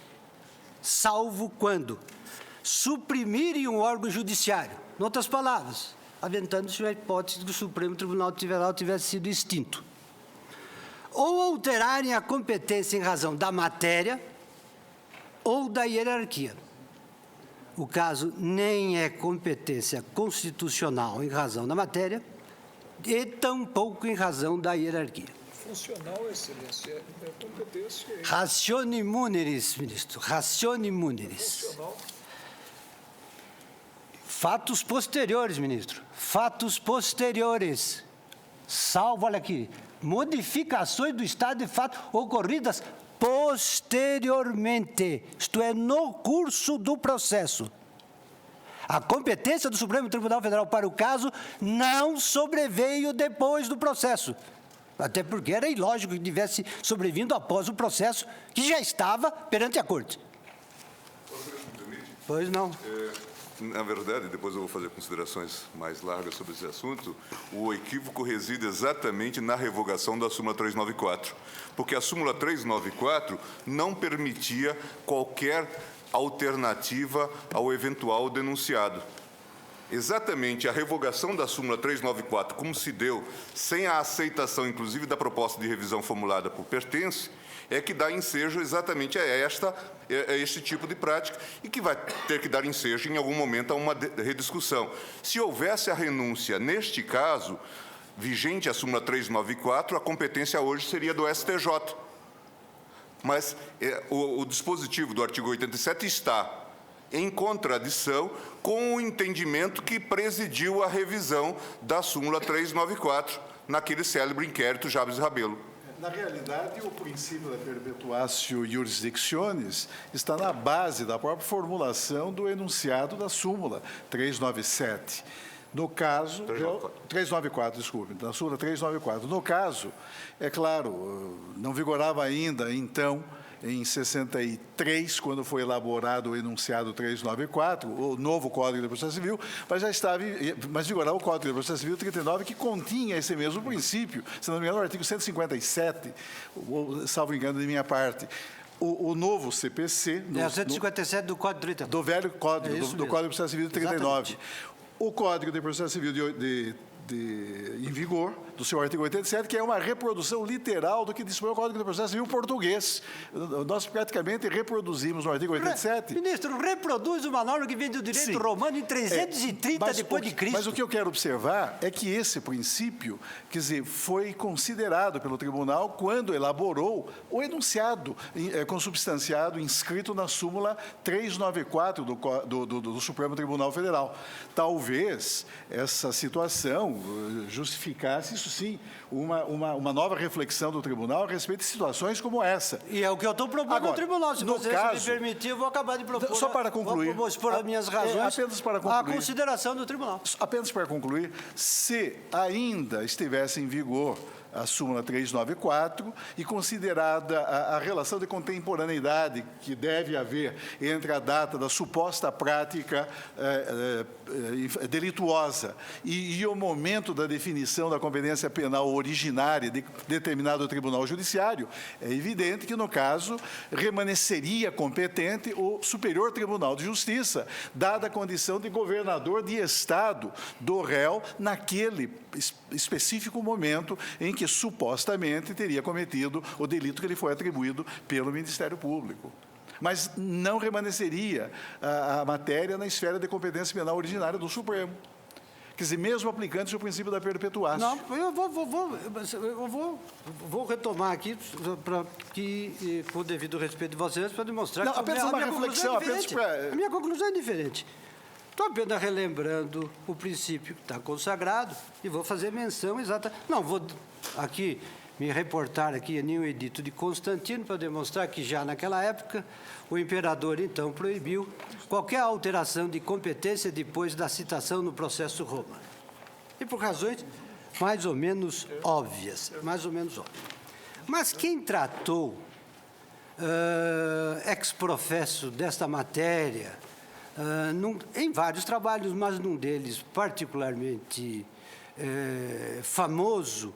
salvo quando suprimirem um órgão judiciário. Em outras palavras, aventando-se a hipótese de que o Supremo Tribunal Federal tivesse sido extinto, ou alterarem a competência em razão da matéria ou da hierarquia. O caso nem é competência constitucional em razão da matéria e tampouco em razão da hierarquia. Funcional, Excelência, é competência. Ratione muneris, ministro, ratione muneris. Funcional. Fatos posteriores, ministro, fatos posteriores. Salvo, olha aqui, modificações do estado de fato ocorridas posteriormente, isto é, no curso do processo. A competência do Supremo Tribunal Federal para o caso não sobreveio depois do processo, até porque era ilógico que tivesse sobrevindo após o processo, que já estava perante a Corte. Pois não. Na verdade, depois eu vou fazer considerações mais largas sobre esse assunto, o equívoco reside exatamente na revogação da súmula 394, porque a súmula 394 não permitia qualquer alternativa ao eventual denunciado. Exatamente a revogação da súmula 394, como se deu sem a aceitação, inclusive, da proposta de revisão formulada por pertence, é que dá ensejo exatamente a este tipo de prática e que vai ter que dar ensejo em algum momento a uma rediscussão. Se houvesse a renúncia neste caso, vigente a súmula 394, a competência hoje seria do STJ. Mas o dispositivo do artigo 87 está em contradição com o entendimento que presidiu a revisão da súmula 394 naquele célebre inquérito Jabes Rabelo. Na realidade, o princípio da perpetuatio iurisdictionis está na base da própria formulação do enunciado da súmula 397. No caso... 394, desculpe, da súmula 394. No caso, é claro, não vigorava ainda, então, em 63, quando foi elaborado o enunciado 394, o novo Código de Processo Civil, mas vigorava o Código de Processo Civil 39, que continha esse mesmo princípio, se não me engano, no artigo 157, salvo engano de minha parte. O novo CPC... É o 157 do Código de 39. Do velho Código, do Código de Processo Civil de 39. Exatamente. O Código de Processo Civil em vigor, do seu artigo 87, que é uma reprodução literal do que dispõe o Código de Processo Civil português. Nós praticamente reproduzimos no artigo 87. Ministro, reproduz uma norma que vem do direito romano em 330 depois de Cristo. Mas o que eu quero observar é que esse princípio, quer dizer, foi considerado pelo tribunal quando elaborou o enunciado consubstanciado, inscrito na súmula 394 do Supremo Tribunal Federal. Talvez essa situação justificasse, isso sim, uma nova reflexão do tribunal a respeito de situações como essa. E é o que eu estou propondo ao tribunal. Se você me permitir, eu vou acabar de propor. Só para concluir. Vou expor as minhas razões. Apenas para concluir. A consideração do tribunal. Apenas para concluir, se ainda estivesse em vigor a súmula 394 e considerada a relação de contemporaneidade que deve haver entre a data da suposta prática delituosa e o momento da definição da competência penal originária de determinado tribunal judiciário, é evidente que, no caso, remanesceria competente o Superior Tribunal de Justiça, dada a condição de governador de Estado do réu naquele específico momento em que supostamente teria cometido o delito que lhe foi atribuído pelo Ministério Público. Mas não remanesceria a matéria na esfera de competência penal originária do Supremo. Quer dizer, mesmo aplicando-se o princípio da perpetuação. Não, eu vou retomar aqui, com o devido respeito de vocês, para demonstrar não, que apenas uma reflexão, a minha conclusão é diferente. Estou apenas relembrando o princípio que está consagrado e vou fazer menção exata. Não, vou aqui me reportar aqui a nenhum edito de Constantino para demonstrar que já naquela época o imperador então proibiu qualquer alteração de competência depois da citação no processo romano. E por razões mais ou menos óbvias, Mas quem tratou ex professo desta matéria em vários trabalhos, mas num deles particularmente famoso,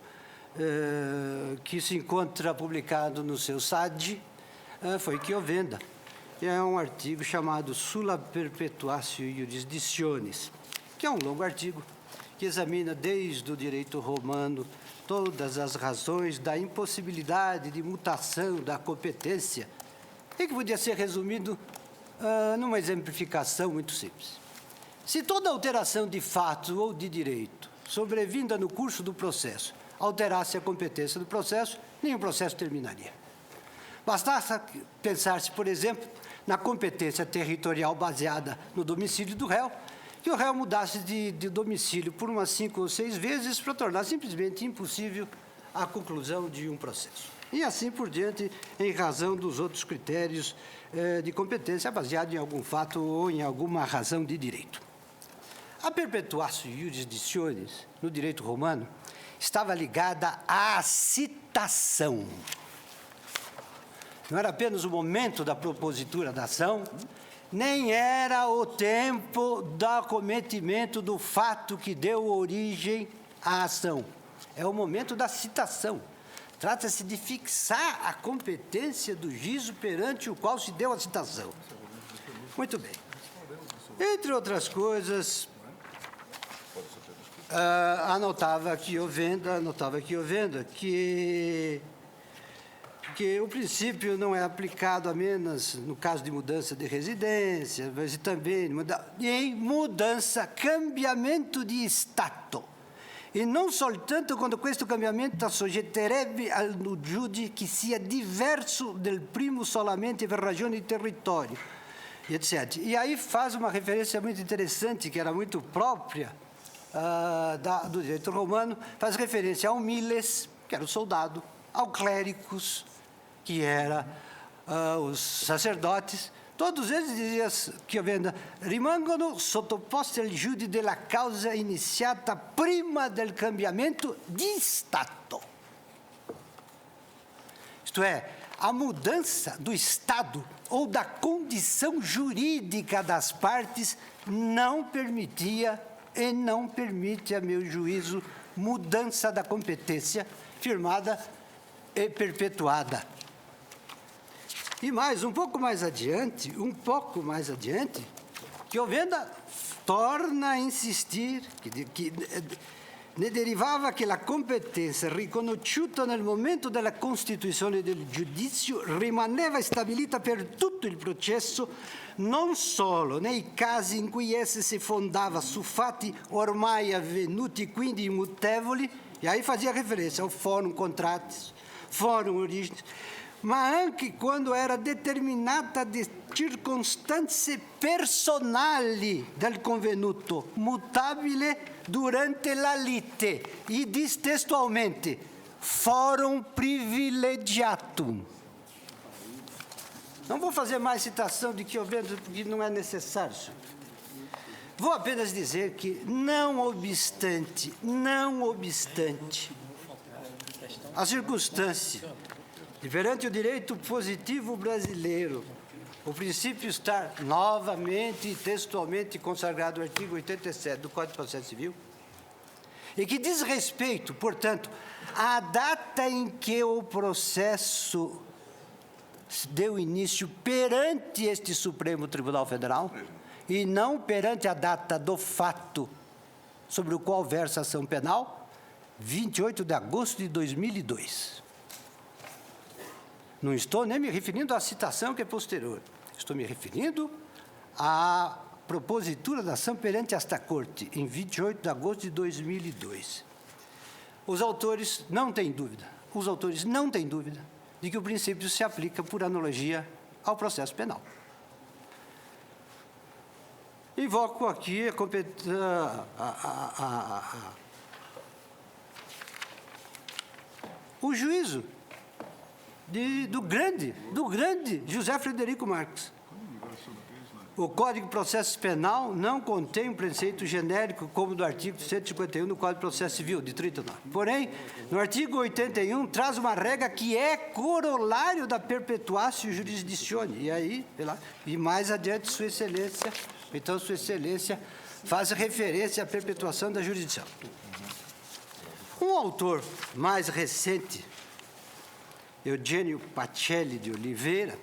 que se encontra publicado no seu SAD, foi Chiovenda. É um artigo chamado Sulla Perpetuatio Jurisdictionis, que é um longo artigo que examina desde o direito romano todas as razões da impossibilidade de mutação da competência e que podia ser resumido numa exemplificação muito simples. Se toda alteração de fato ou de direito sobrevinda no curso do processo alterasse a competência do processo, nenhum processo terminaria. Bastasse pensar-se, por exemplo, na competência territorial baseada no domicílio do réu, que o réu mudasse de domicílio por umas 5 ou 6 vezes para tornar simplesmente impossível a conclusão de um processo. E assim por diante, em razão dos outros critérios de competência baseado em algum fato ou em alguma razão de direito. A perpetuatio jurisdictionis, no direito romano, estava ligada à citação. Não era apenas o momento da propositura da ação, nem era o tempo do acometimento do fato que deu origem à ação. É o momento da citação. Trata-se de fixar a competência do juízo perante o qual se deu a citação. Muito bem. Entre outras coisas, anotava Chiovenda que o princípio não é aplicado apenas no caso de mudança de residência, mas também em mudanza, cambiamento di stato. E non soltanto quando questo cambiamento assoggetterebbe al giudice che sia diverso del primo solamente per ragioni di território, etc. E aí faz uma referência muito interessante, que era muito própria do direito romano, faz referência ao miles, que era o soldado, ao clérigos, que era os sacerdotes. Todos eles, dizia Chiovenda, rimangono sottoposti al giudice della causa iniziata prima del cambiamento di stato. Isto é, a mudança do estado ou da condição jurídica das partes não permitia e não permite, a meu juízo, mudança da competência firmada e perpetuada. E mais, um pouco mais adiante, Chiovenda torna a insistir que ne derivava che la competenza riconosciuta nel momento della costituzione del giudizio rimaneva stabilita per tutto il processo, non solo nei casi in cui essa si fondava su fatti ormai avvenuti, quindi immutevoli, e aí fazia referência ao fórum contratis, fórum originis, ma anche quando era determinata di circostanze personali del convenuto, mutabile durante la lite, e diz testualmente, fórum privilegiatum. Não vou fazer mais citação de Chiovenda, porque não é necessário. Vou apenas dizer que, não obstante a circunstância de, perante o direito positivo brasileiro, o princípio estar novamente e textualmente consagrado no artigo 87 do Código de Processo Civil, e que diz respeito, portanto, à data em que o processo deu início perante este Supremo Tribunal Federal, e não perante a data do fato sobre o qual versa a ação penal, 28 de agosto de 2002. Não estou nem me referindo à citação que é posterior. Estou me referindo à propositura da ação perante esta Corte, em 28 de agosto de 2002. Os autores não têm dúvida de que o princípio se aplica por analogia ao processo penal. Invoco aqui o juízo do grande José Frederico Marques. O Código de Processo Penal não contém um preceito genérico como do artigo 151 do Código de Processo Civil, de 39. Porém, no artigo 81, traz uma regra que é corolário da perpetuatio jurisdictione. E mais adiante, Sua Excelência, então, Sua Excelência faz referência à perpetuação da jurisdição. Um autor mais recente, Eugênio Pacelli de Oliveira,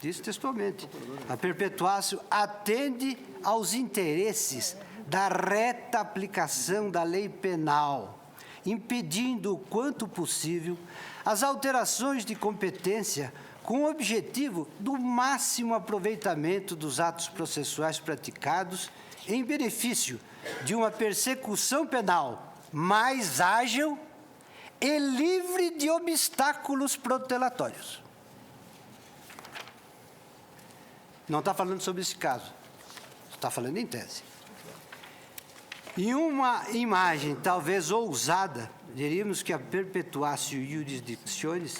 diz textualmente: a perpetuatio atende aos interesses da reta aplicação da lei penal, impedindo o quanto possível as alterações de competência com o objetivo do máximo aproveitamento dos atos processuais praticados em benefício de uma persecução penal mais ágil e livre de obstáculos protelatórios. Não está falando sobre esse caso, está falando em tese. Em uma imagem talvez ousada, diríamos que a perpetuatio jurisdictionis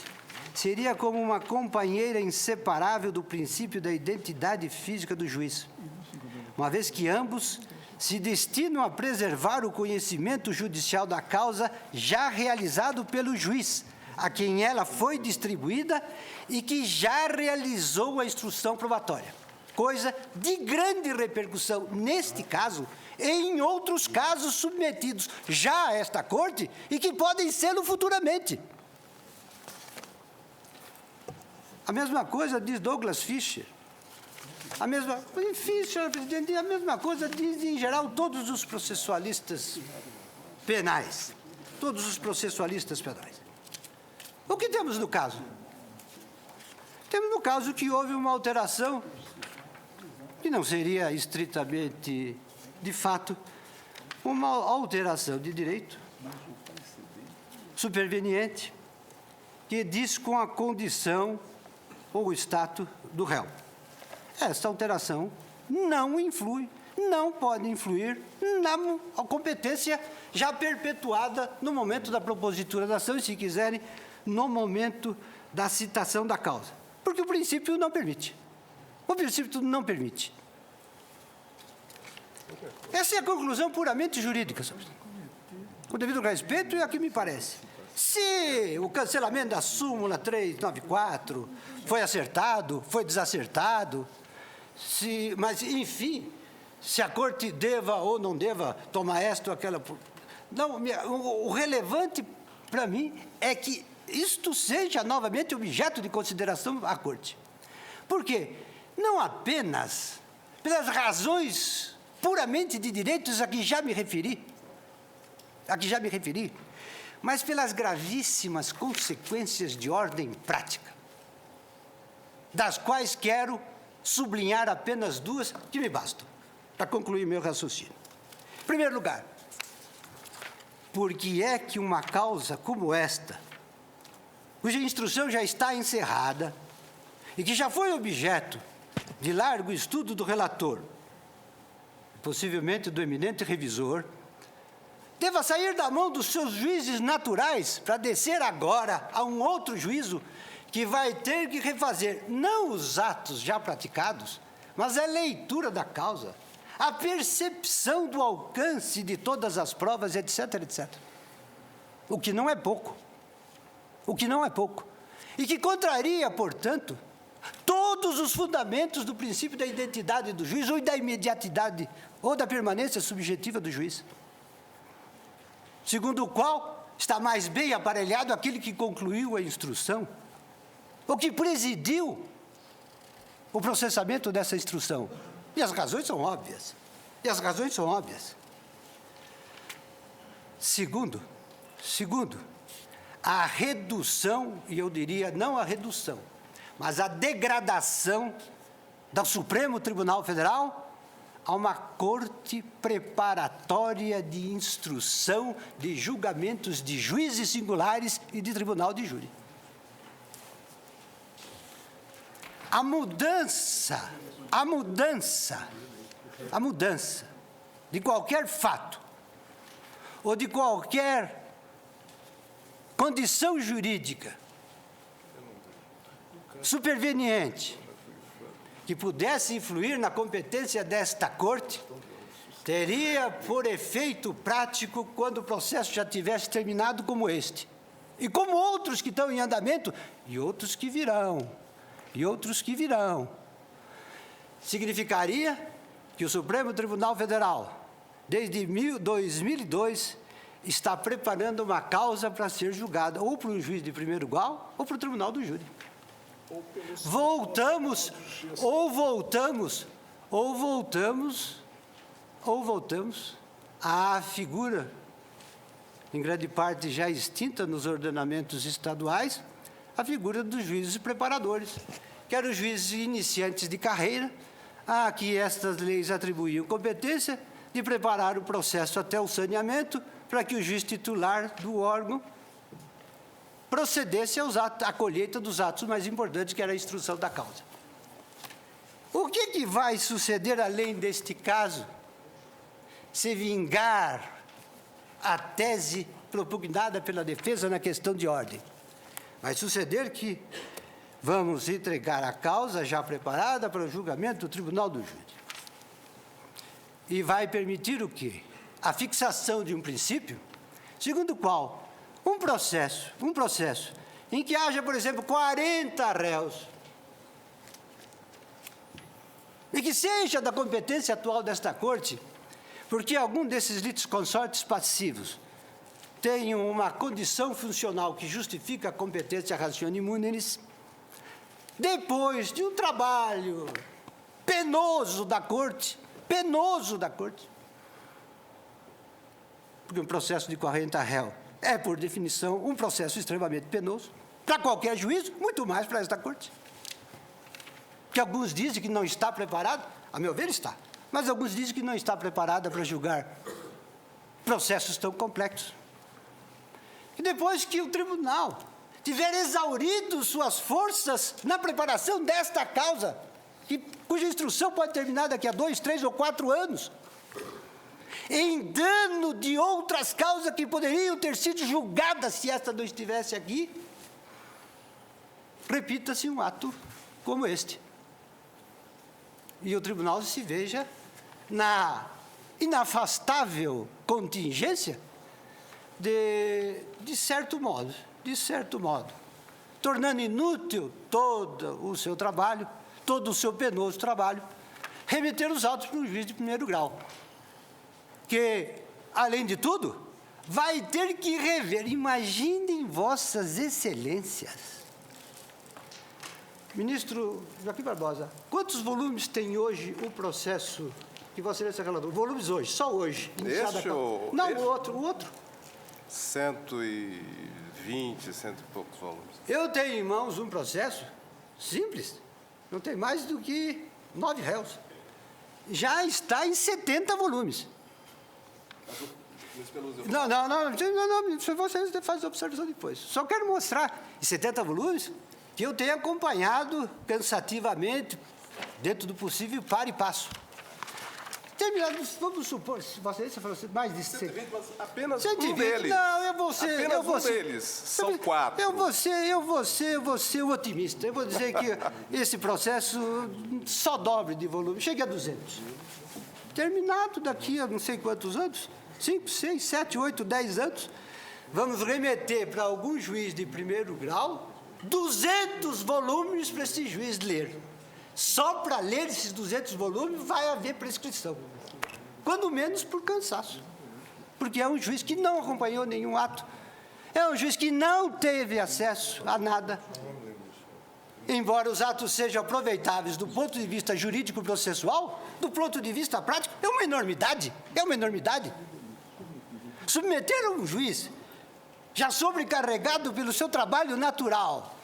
seria como uma companheira inseparável do princípio da identidade física do juiz, uma vez que ambos se destinam a preservar o conhecimento judicial da causa já realizado pelo juiz, a quem ela foi distribuída e que já realizou a instrução probatória. Coisa de grande repercussão neste caso e em outros casos submetidos já a esta Corte e que podem sê-lo futuramente. A mesma coisa diz Douglas Fischer. A mesma coisa diz, em geral, todos os processualistas penais. Todos os processualistas penais. O que temos no caso? Temos no caso que houve uma alteração que não seria estritamente, de fato, uma alteração de direito superveniente que diz com a condição ou o status do réu. Esta alteração não influi, não pode influir na competência já perpetuada no momento da propositura da ação e, se quiserem, no momento da citação da causa. Porque o princípio não permite. O princípio não permite. Essa é a conclusão puramente jurídica, senhor presidente. Com devido respeito, é a que me parece. Se o cancelamento da súmula 394 foi acertado, foi desacertado, mas, enfim, se a Corte deva ou não deva tomar esta ou aquela... Não, o relevante para mim é que isto seja novamente objeto de consideração à Corte. Por quê? Não apenas pelas razões puramente de direitos a que já me referi, mas pelas gravíssimas consequências de ordem prática, das quais quero sublinhar apenas duas que me bastam, para concluir meu raciocínio. Em primeiro lugar, por que é que uma causa como esta, cuja instrução já está encerrada e que já foi objeto de largo estudo do relator, possivelmente do eminente revisor, deva sair da mão dos seus juízes naturais para descer agora a um outro juízo que vai ter que refazer não os atos já praticados, mas a leitura da causa, a percepção do alcance de todas as provas, etc., etc. O que não é pouco. o que não é pouco, e que contraria, portanto, todos os fundamentos do princípio da identidade do juiz ou da imediatidade ou da permanência subjetiva do juiz, segundo o qual está mais bem aparelhado aquele que concluiu a instrução ou que presidiu o processamento dessa instrução. E as razões são óbvias. Segundo, a redução, e eu diria não a redução, mas a degradação do Supremo Tribunal Federal a uma corte preparatória de instrução de julgamentos de juízes singulares e de tribunal de júri. A mudança de qualquer fato ou de qualquer condição jurídica superveniente que pudesse influir na competência desta Corte, teria por efeito prático quando o processo já tivesse terminado como este, e como outros que estão em andamento, e outros que virão. Significaria que o Supremo Tribunal Federal, desde 2002, está preparando uma causa para ser julgada ou para um juiz de primeiro grau ou para o Tribunal do Júri. Voltamos à figura, em grande parte já extinta nos ordenamentos estaduais, a figura dos juízes preparadores, que eram os juízes iniciantes de carreira, a que estas leis atribuíam competência de preparar o processo até o saneamento, para que o juiz titular do órgão procedesse à colheita dos atos mais importantes, que era a instrução da causa. O que vai suceder além deste caso, se vingar a tese propugnada pela defesa na questão de ordem? Vai suceder que vamos entregar a causa já preparada para o julgamento do Tribunal do Júri. E vai permitir o quê? A fixação de um princípio, segundo o qual um processo em que haja, por exemplo, 40 réus, e que seja da competência atual desta Corte, porque algum desses litisconsortes passivos tenham uma condição funcional que justifica a competência ratione mundinis, depois de um trabalho penoso da Corte, porque um processo de 40 réus é, por definição, um processo extremamente penoso, para qualquer juízo, muito mais para esta Corte. Que alguns dizem que não está preparado, a meu ver está, mas alguns dizem que não está preparada para julgar processos tão complexos. E depois que o tribunal tiver exaurido suas forças na preparação desta causa, cuja instrução pode terminar daqui a 2, 3 ou 4 anos, em dano de outras causas que poderiam ter sido julgadas se esta não estivesse aqui, repita-se um ato como este. E o tribunal se veja na inafastável contingência de certo modo, tornando inútil todo o seu trabalho, todo o seu penoso trabalho, remeter os autos para um juiz de primeiro grau, que, além de tudo, vai ter que rever. Imaginem vossas excelências. Ministro Joaquim Barbosa, quantos volumes tem hoje o processo que Vossa Excelência relatou? Volumes hoje, só hoje. Este ou... Não, este? o outro. 120, cento e poucos volumes. Eu tenho em mãos um processo simples, não tem mais do que 9 réus. Já está em 70 volumes. Não, você faz a observação depois. Só quero mostrar, em 70 volumes, que eu tenho acompanhado cansativamente, dentro do possível, para e passo. Terminado, vamos supor, se você falou assim, mais de 120, mas apenas 120, um deles. não, eu vou ser... Apenas um deles, são 4. Eu vou ser otimista. Eu vou dizer que esse processo só dobre de volume, chega a 200. Terminado daqui a não sei quantos anos, 5, 6, 7, 8, 10 anos, vamos remeter para algum juiz de primeiro grau 200 volumes para esse juiz ler. Só para ler esses 200 volumes vai haver prescrição. Quando menos por cansaço. Porque é um juiz que não acompanhou nenhum ato. É um juiz que não teve acesso a nada. Embora os atos sejam aproveitáveis do ponto de vista jurídico-processual, do ponto de vista prático, é uma enormidade. É uma enormidade. Submeter um juiz já sobrecarregado pelo seu trabalho natural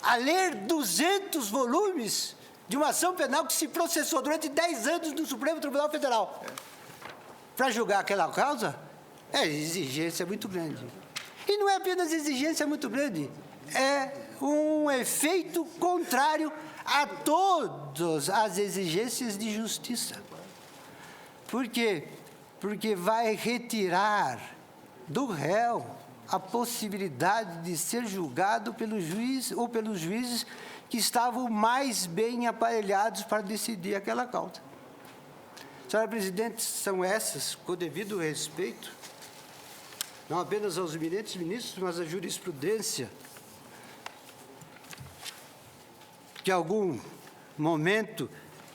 a ler 200 volumes de uma ação penal que se processou durante 10 anos no Supremo Tribunal Federal para julgar aquela causa, é exigência muito grande. E não é apenas exigência muito grande, é um efeito contrário a todas as exigências de justiça. Por quê? Porque vai retirar do réu a possibilidade de ser julgado pelo juiz ou pelos juízes que estavam mais bem aparelhados para decidir aquela causa. Senhora Presidente, são essas, com o devido respeito, não apenas aos eminentes ministros, mas à jurisprudência, que em algum momento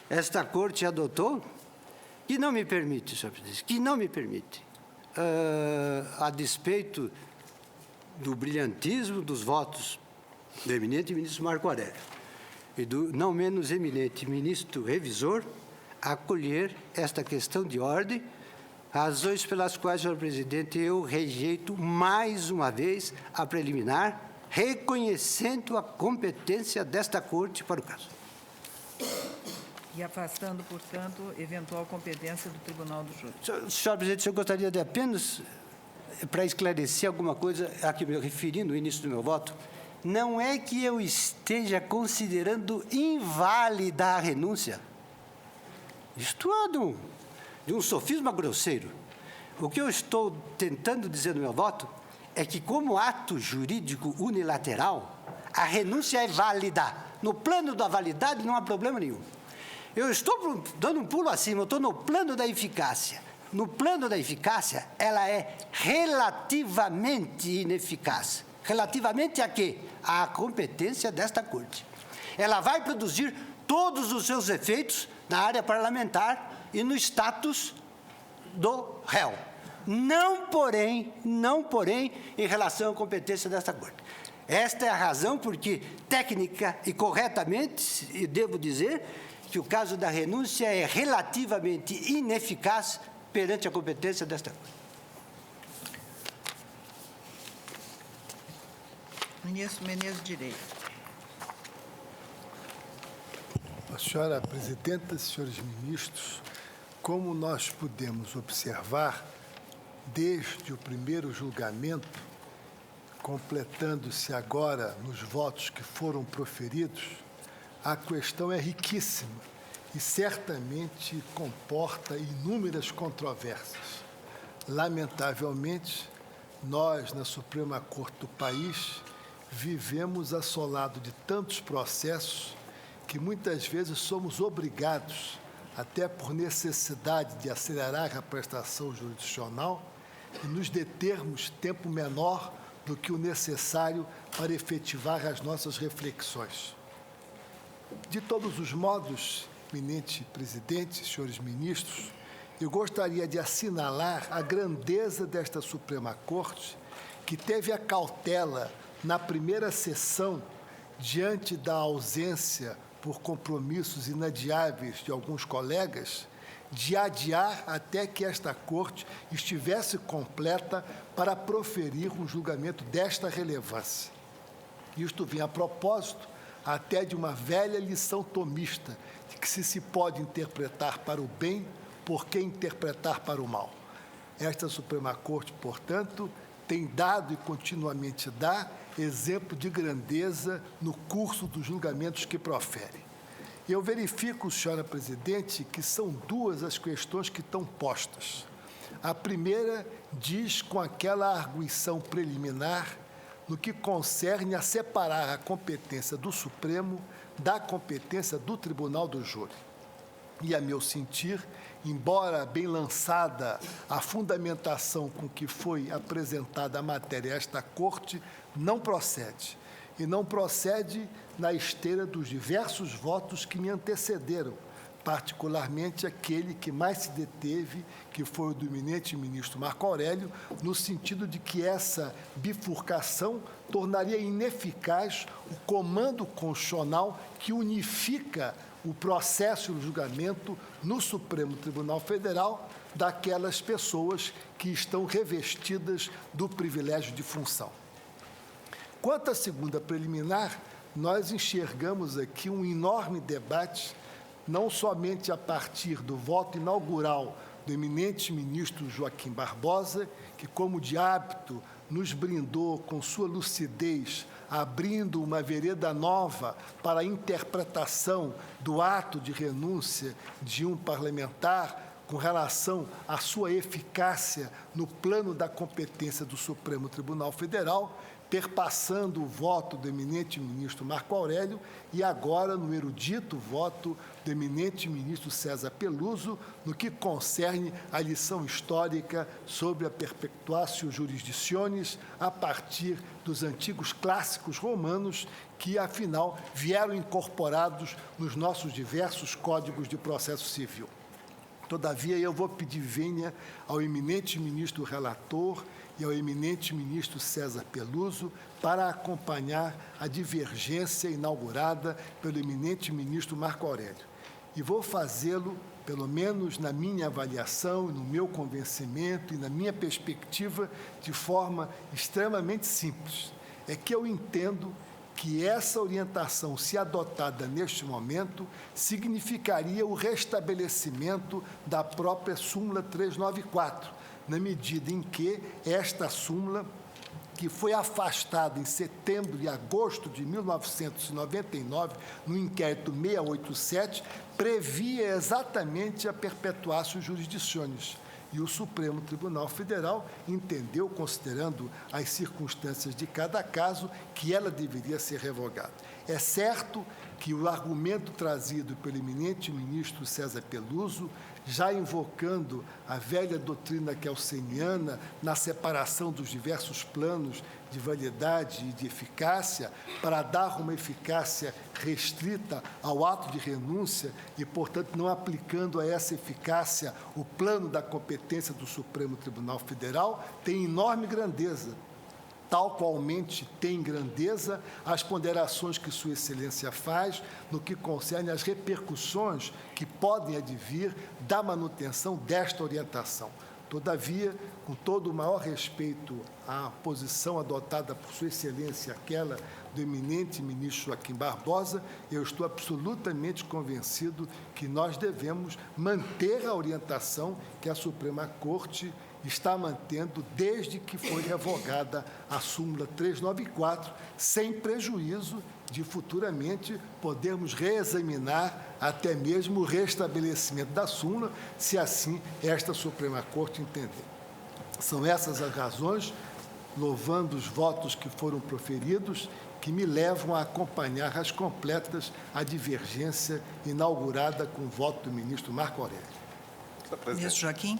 esta Corte adotou, que não me permite, senhor Presidente, que não me permite, a despeito do brilhantismo dos votos do eminente ministro Marco Aurélio e do não menos eminente ministro revisor, acolher esta questão de ordem, razões pelas quais, senhor presidente, eu rejeito mais uma vez a preliminar, reconhecendo a competência desta Corte para o caso. E afastando, portanto, eventual competência do Tribunal do Júri. Senhor presidente, eu gostaria de apenas, para esclarecer alguma coisa a que me referi no início do meu voto, não é que eu esteja considerando inválida a renúncia. Isto é de um sofisma grosseiro. O que eu estou tentando dizer no meu voto é que, como ato jurídico unilateral, a renúncia é válida. No plano da validade não há problema nenhum. Eu estou dando um pulo acima, eu estou no plano da eficácia. No plano da eficácia, ela é relativamente ineficaz. Relativamente a quê? À competência desta Corte. Ela vai produzir todos os seus efeitos na área parlamentar e no status do réu. Não, porém, em relação à competência desta Corte. Esta é a razão porque, técnica e corretamente, e devo dizer que o caso da renúncia é relativamente ineficaz perante a competência desta Corte. Ministro Menezes Direito. Senhora Presidenta, senhores ministros, como nós podemos observar, desde o primeiro julgamento, completando-se agora nos votos que foram proferidos, a questão é riquíssima e certamente comporta inúmeras controvérsias. Lamentavelmente, nós, na Suprema Corte do país, vivemos assolados de tantos processos que muitas vezes somos obrigados, até por necessidade de acelerar a prestação jurisdicional, e nos determos tempo menor do que o necessário para efetivar as nossas reflexões. De todos os modos, eminente presidente, senhores ministros, eu gostaria de assinalar a grandeza desta Suprema Corte, que teve a cautela, na primeira sessão, diante da ausência por compromissos inadiáveis de alguns colegas, de adiar até que esta Corte estivesse completa para proferir um julgamento desta relevância. Isto vem a propósito até de uma velha lição tomista, de que se pode interpretar para o bem, por que interpretar para o mal. Esta Suprema Corte, portanto, tem dado e continuamente dá exemplo de grandeza no curso dos julgamentos que profere. Eu verifico, senhora Presidente, que são duas as questões que estão postas. A primeira diz com aquela arguição preliminar no que concerne a separar a competência do Supremo da competência do Tribunal do Júri. E, a meu sentir, embora bem lançada a fundamentação com que foi apresentada a matéria a esta Corte, não procede. E não procede na esteira dos diversos votos que me antecederam, particularmente aquele que mais se deteve, que foi o do eminente ministro Marco Aurélio, no sentido de que essa bifurcação tornaria ineficaz o comando constitucional que unifica o processo e o julgamento no Supremo Tribunal Federal daquelas pessoas que estão revestidas do privilégio de função. Quanto à segunda preliminar, nós enxergamos aqui um enorme debate, não somente a partir do voto inaugural do eminente ministro Joaquim Barbosa, que, como de hábito, nos brindou com sua lucidez, abrindo uma vereda nova para a interpretação do ato de renúncia de um parlamentar com relação à sua eficácia no plano da competência do Supremo Tribunal Federal, perpassando o voto do eminente ministro Marco Aurélio e agora no erudito voto do eminente ministro César Peluso, no que concerne a lição histórica sobre a perpetuatio jurisdicionis a partir dos antigos clássicos romanos que, afinal, vieram incorporados nos nossos diversos códigos de processo civil. Todavia, eu vou pedir vênia ao eminente ministro relator e ao eminente ministro César Peluso para acompanhar a divergência inaugurada pelo eminente ministro Marco Aurélio. E vou fazê-lo, pelo menos na minha avaliação, no meu convencimento e na minha perspectiva, de forma extremamente simples. É que eu entendo que essa orientação, se adotada neste momento, significaria o restabelecimento da própria súmula 394, na medida em que esta súmula, que foi afastada em setembro e agosto de 1999, no inquérito 687, previa exatamente a perpetuatio jurisdicionis. E o Supremo Tribunal Federal entendeu, considerando as circunstâncias de cada caso, que ela deveria ser revogada. É certo que o argumento trazido pelo eminente ministro César Peluso, já invocando a velha doutrina kelseniana na separação dos diversos planos de validade e de eficácia, para dar uma eficácia restrita ao ato de renúncia e, portanto, não aplicando a essa eficácia o plano da competência do Supremo Tribunal Federal, tem enorme grandeza. Tal qualmente tem grandeza as ponderações que Sua Excelência faz no que concerne às repercussões que podem advir da manutenção desta orientação. Todavia, com todo o maior respeito à posição adotada por Sua Excelência, aquela do eminente ministro Joaquim Barbosa, eu estou absolutamente convencido que nós devemos manter a orientação que a Suprema Corte está mantendo desde que foi revogada a súmula 394, sem prejuízo de futuramente podermos reexaminar até mesmo o restabelecimento da súmula, se assim esta Suprema Corte entender. São essas as razões, louvando os votos que foram proferidos, que me levam a acompanhar as completas a divergência inaugurada com o voto do ministro Marco Aurélio. Ministro Joaquim.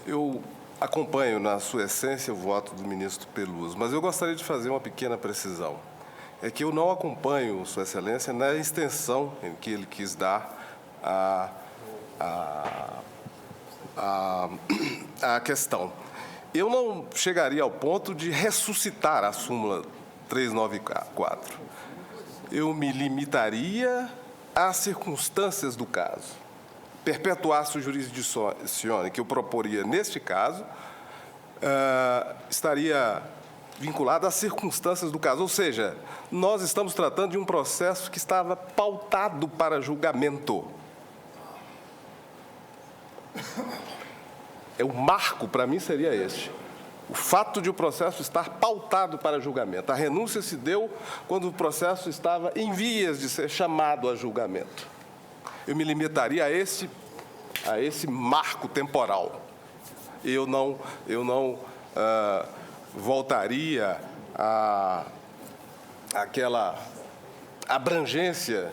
Eu acompanho, na sua essência, o voto do ministro Peluso, mas eu gostaria de fazer uma pequena precisão. É que eu não acompanho, Sua Excelência, na extensão em que ele quis dar a questão. Eu não chegaria ao ponto de ressuscitar a súmula 394. Eu me limitaria às circunstâncias do caso. Perpetuatio jurisdictione, que eu proporia neste caso, estaria vinculado às circunstâncias do caso. Ou seja, nós estamos tratando de um processo que estava pautado para julgamento. O marco, para mim, seria este. O fato de o processo estar pautado para julgamento. A renúncia se deu quando o processo estava em vias de ser chamado a julgamento. Eu me limitaria a esse marco temporal. Eu não voltaria àquela abrangência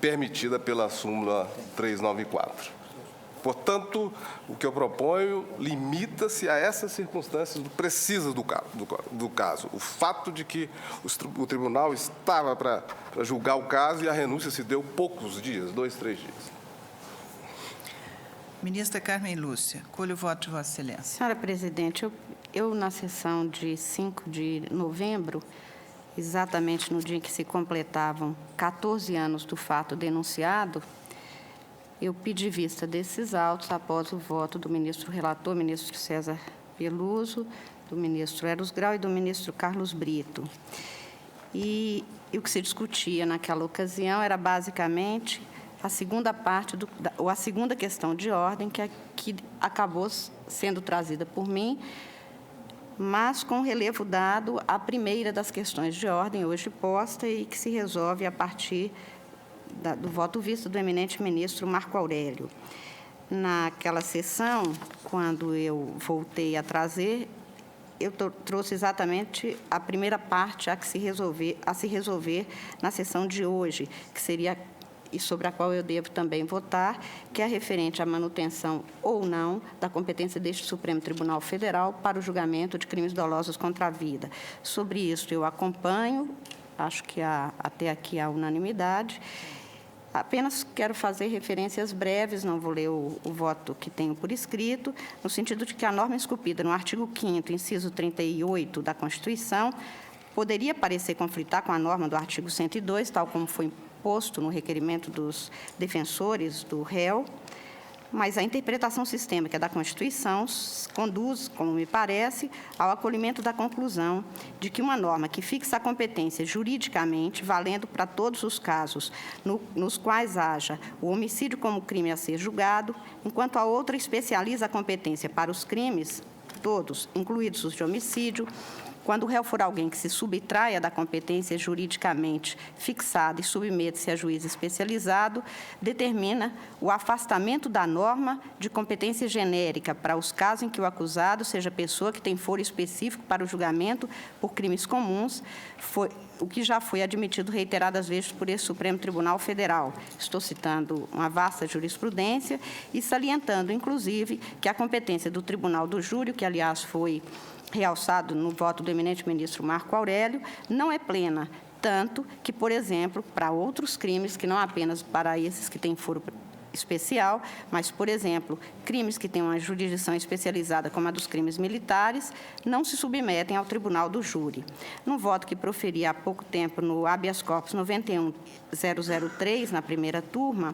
permitida pela súmula 394. Portanto, o que eu proponho limita-se a essas circunstâncias precisas do caso. O fato de que o tribunal estava para julgar o caso e a renúncia se deu poucos dias, 2, 3 dias. Ministra Carmen Lúcia, colho o voto de Vossa Excelência. Senhora Presidente, eu na sessão de 5 de novembro, exatamente no dia em que se completavam 14 anos do fato denunciado, eu pedi vista desses autos após o voto do ministro relator, ministro César Peluso, do ministro Eros Grau e do ministro Carlos Brito. E o que se discutia naquela ocasião era basicamente a segunda parte, ou a segunda questão de ordem que acabou sendo trazida por mim, mas com relevo dado à primeira das questões de ordem hoje posta e que se resolve a partir do voto visto do eminente ministro Marco Aurélio. Naquela sessão, quando eu voltei a trazer, eu trouxe exatamente a primeira parte a se resolver na sessão de hoje, que seria, e sobre a qual eu devo também votar, que é referente à manutenção ou não da competência deste Supremo Tribunal Federal para o julgamento de crimes dolosos contra a vida. Sobre isso eu acompanho, acho que até aqui há unanimidade. Apenas quero fazer referências breves, não vou ler o voto que tenho por escrito, no sentido de que a norma esculpida no artigo 5º, inciso 38 da Constituição, poderia parecer conflitar com a norma do artigo 102, tal como foi posto no requerimento dos defensores do réu, mas a interpretação sistêmica da Constituição conduz, como me parece, ao acolhimento da conclusão de que uma norma que fixa a competência juridicamente, valendo para todos os casos nos quais haja o homicídio como crime a ser julgado, enquanto a outra especializa a competência para os crimes, todos, incluídos os de homicídio, quando o réu for alguém que se subtraia da competência juridicamente fixada e submete-se a juiz especializado, determina o afastamento da norma de competência genérica para os casos em que o acusado seja pessoa que tem foro específico para o julgamento por crimes comuns, o que já foi admitido reiteradas vezes por esse Supremo Tribunal Federal. Estou citando uma vasta jurisprudência e salientando, inclusive, que a competência do Tribunal do Júri, que, aliás, foi realçado no voto do eminente ministro Marco Aurélio, não é plena, tanto que, por exemplo, para outros crimes, que não apenas para esses que têm foro especial, mas, por exemplo, crimes que têm uma jurisdição especializada, como a dos crimes militares, não se submetem ao Tribunal do Júri. No voto que proferi há pouco tempo no habeas corpus 91.003, na primeira turma,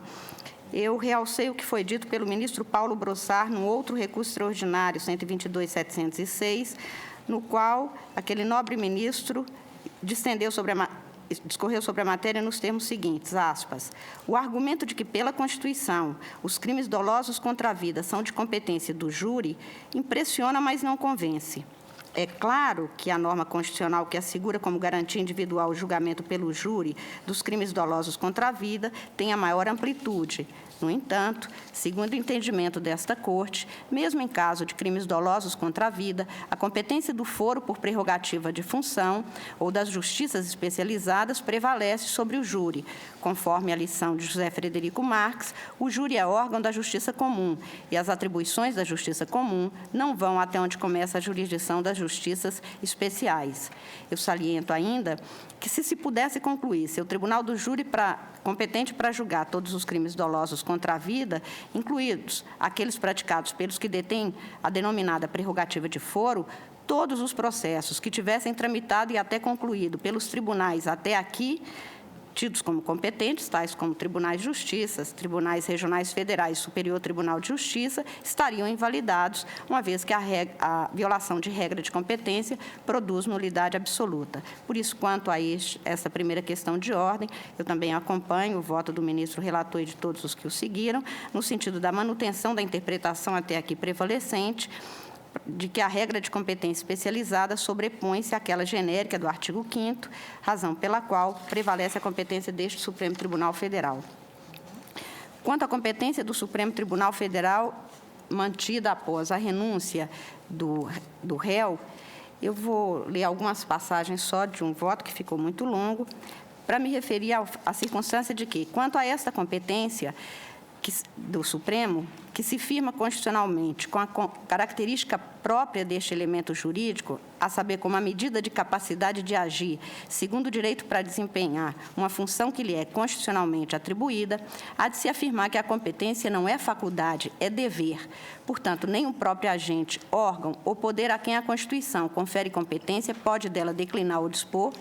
eu realcei o que foi dito pelo ministro Paulo Brossard num outro recurso extraordinário, 122.706, no qual aquele nobre ministro discorreu sobre a matéria nos termos seguintes, aspas, o argumento de que, pela Constituição, os crimes dolosos contra a vida são de competência do júri impressiona, mas não convence. É claro que a norma constitucional que assegura como garantia individual o julgamento pelo júri dos crimes dolosos contra a vida tem a maior amplitude. No entanto, segundo o entendimento desta Corte, mesmo em caso de crimes dolosos contra a vida, a competência do foro por prerrogativa de função ou das justiças especializadas prevalece sobre o júri. Conforme a lição de José Frederico Marx, o júri é órgão da justiça comum e as atribuições da justiça comum não vão até onde começa a jurisdição das justiças especiais. Eu saliento ainda que, se pudesse concluir se o Tribunal do Júri competente para julgar todos os crimes dolosos contra a vida, incluídos aqueles praticados pelos que detêm a denominada prerrogativa de foro, todos os processos que tivessem tramitado e até concluído pelos tribunais até aqui, tidos como competentes, tais como tribunais de justiça, tribunais regionais federais e Superior Tribunal de Justiça, estariam invalidados, uma vez que a violação de regra de competência produz nulidade absoluta. Por isso, quanto a essa primeira questão de ordem, eu também acompanho o voto do ministro relator e de todos os que o seguiram, no sentido da manutenção da interpretação até aqui prevalecente, de que a regra de competência especializada sobrepõe-se àquela genérica do artigo 5º, razão pela qual prevalece a competência deste Supremo Tribunal Federal. Quanto à competência do Supremo Tribunal Federal, mantida após a renúncia do réu, eu vou ler algumas passagens só de um voto que ficou muito longo, para me referir à circunstância de que, quanto a esta competência do Supremo, que se firma constitucionalmente com a característica própria deste elemento jurídico, a saber, como a medida de capacidade de agir, segundo o direito para desempenhar uma função que lhe é constitucionalmente atribuída, há de se afirmar que a competência não é faculdade, é dever. Portanto, nem o próprio agente, órgão ou poder a quem a Constituição confere competência pode dela declinar ou dispor,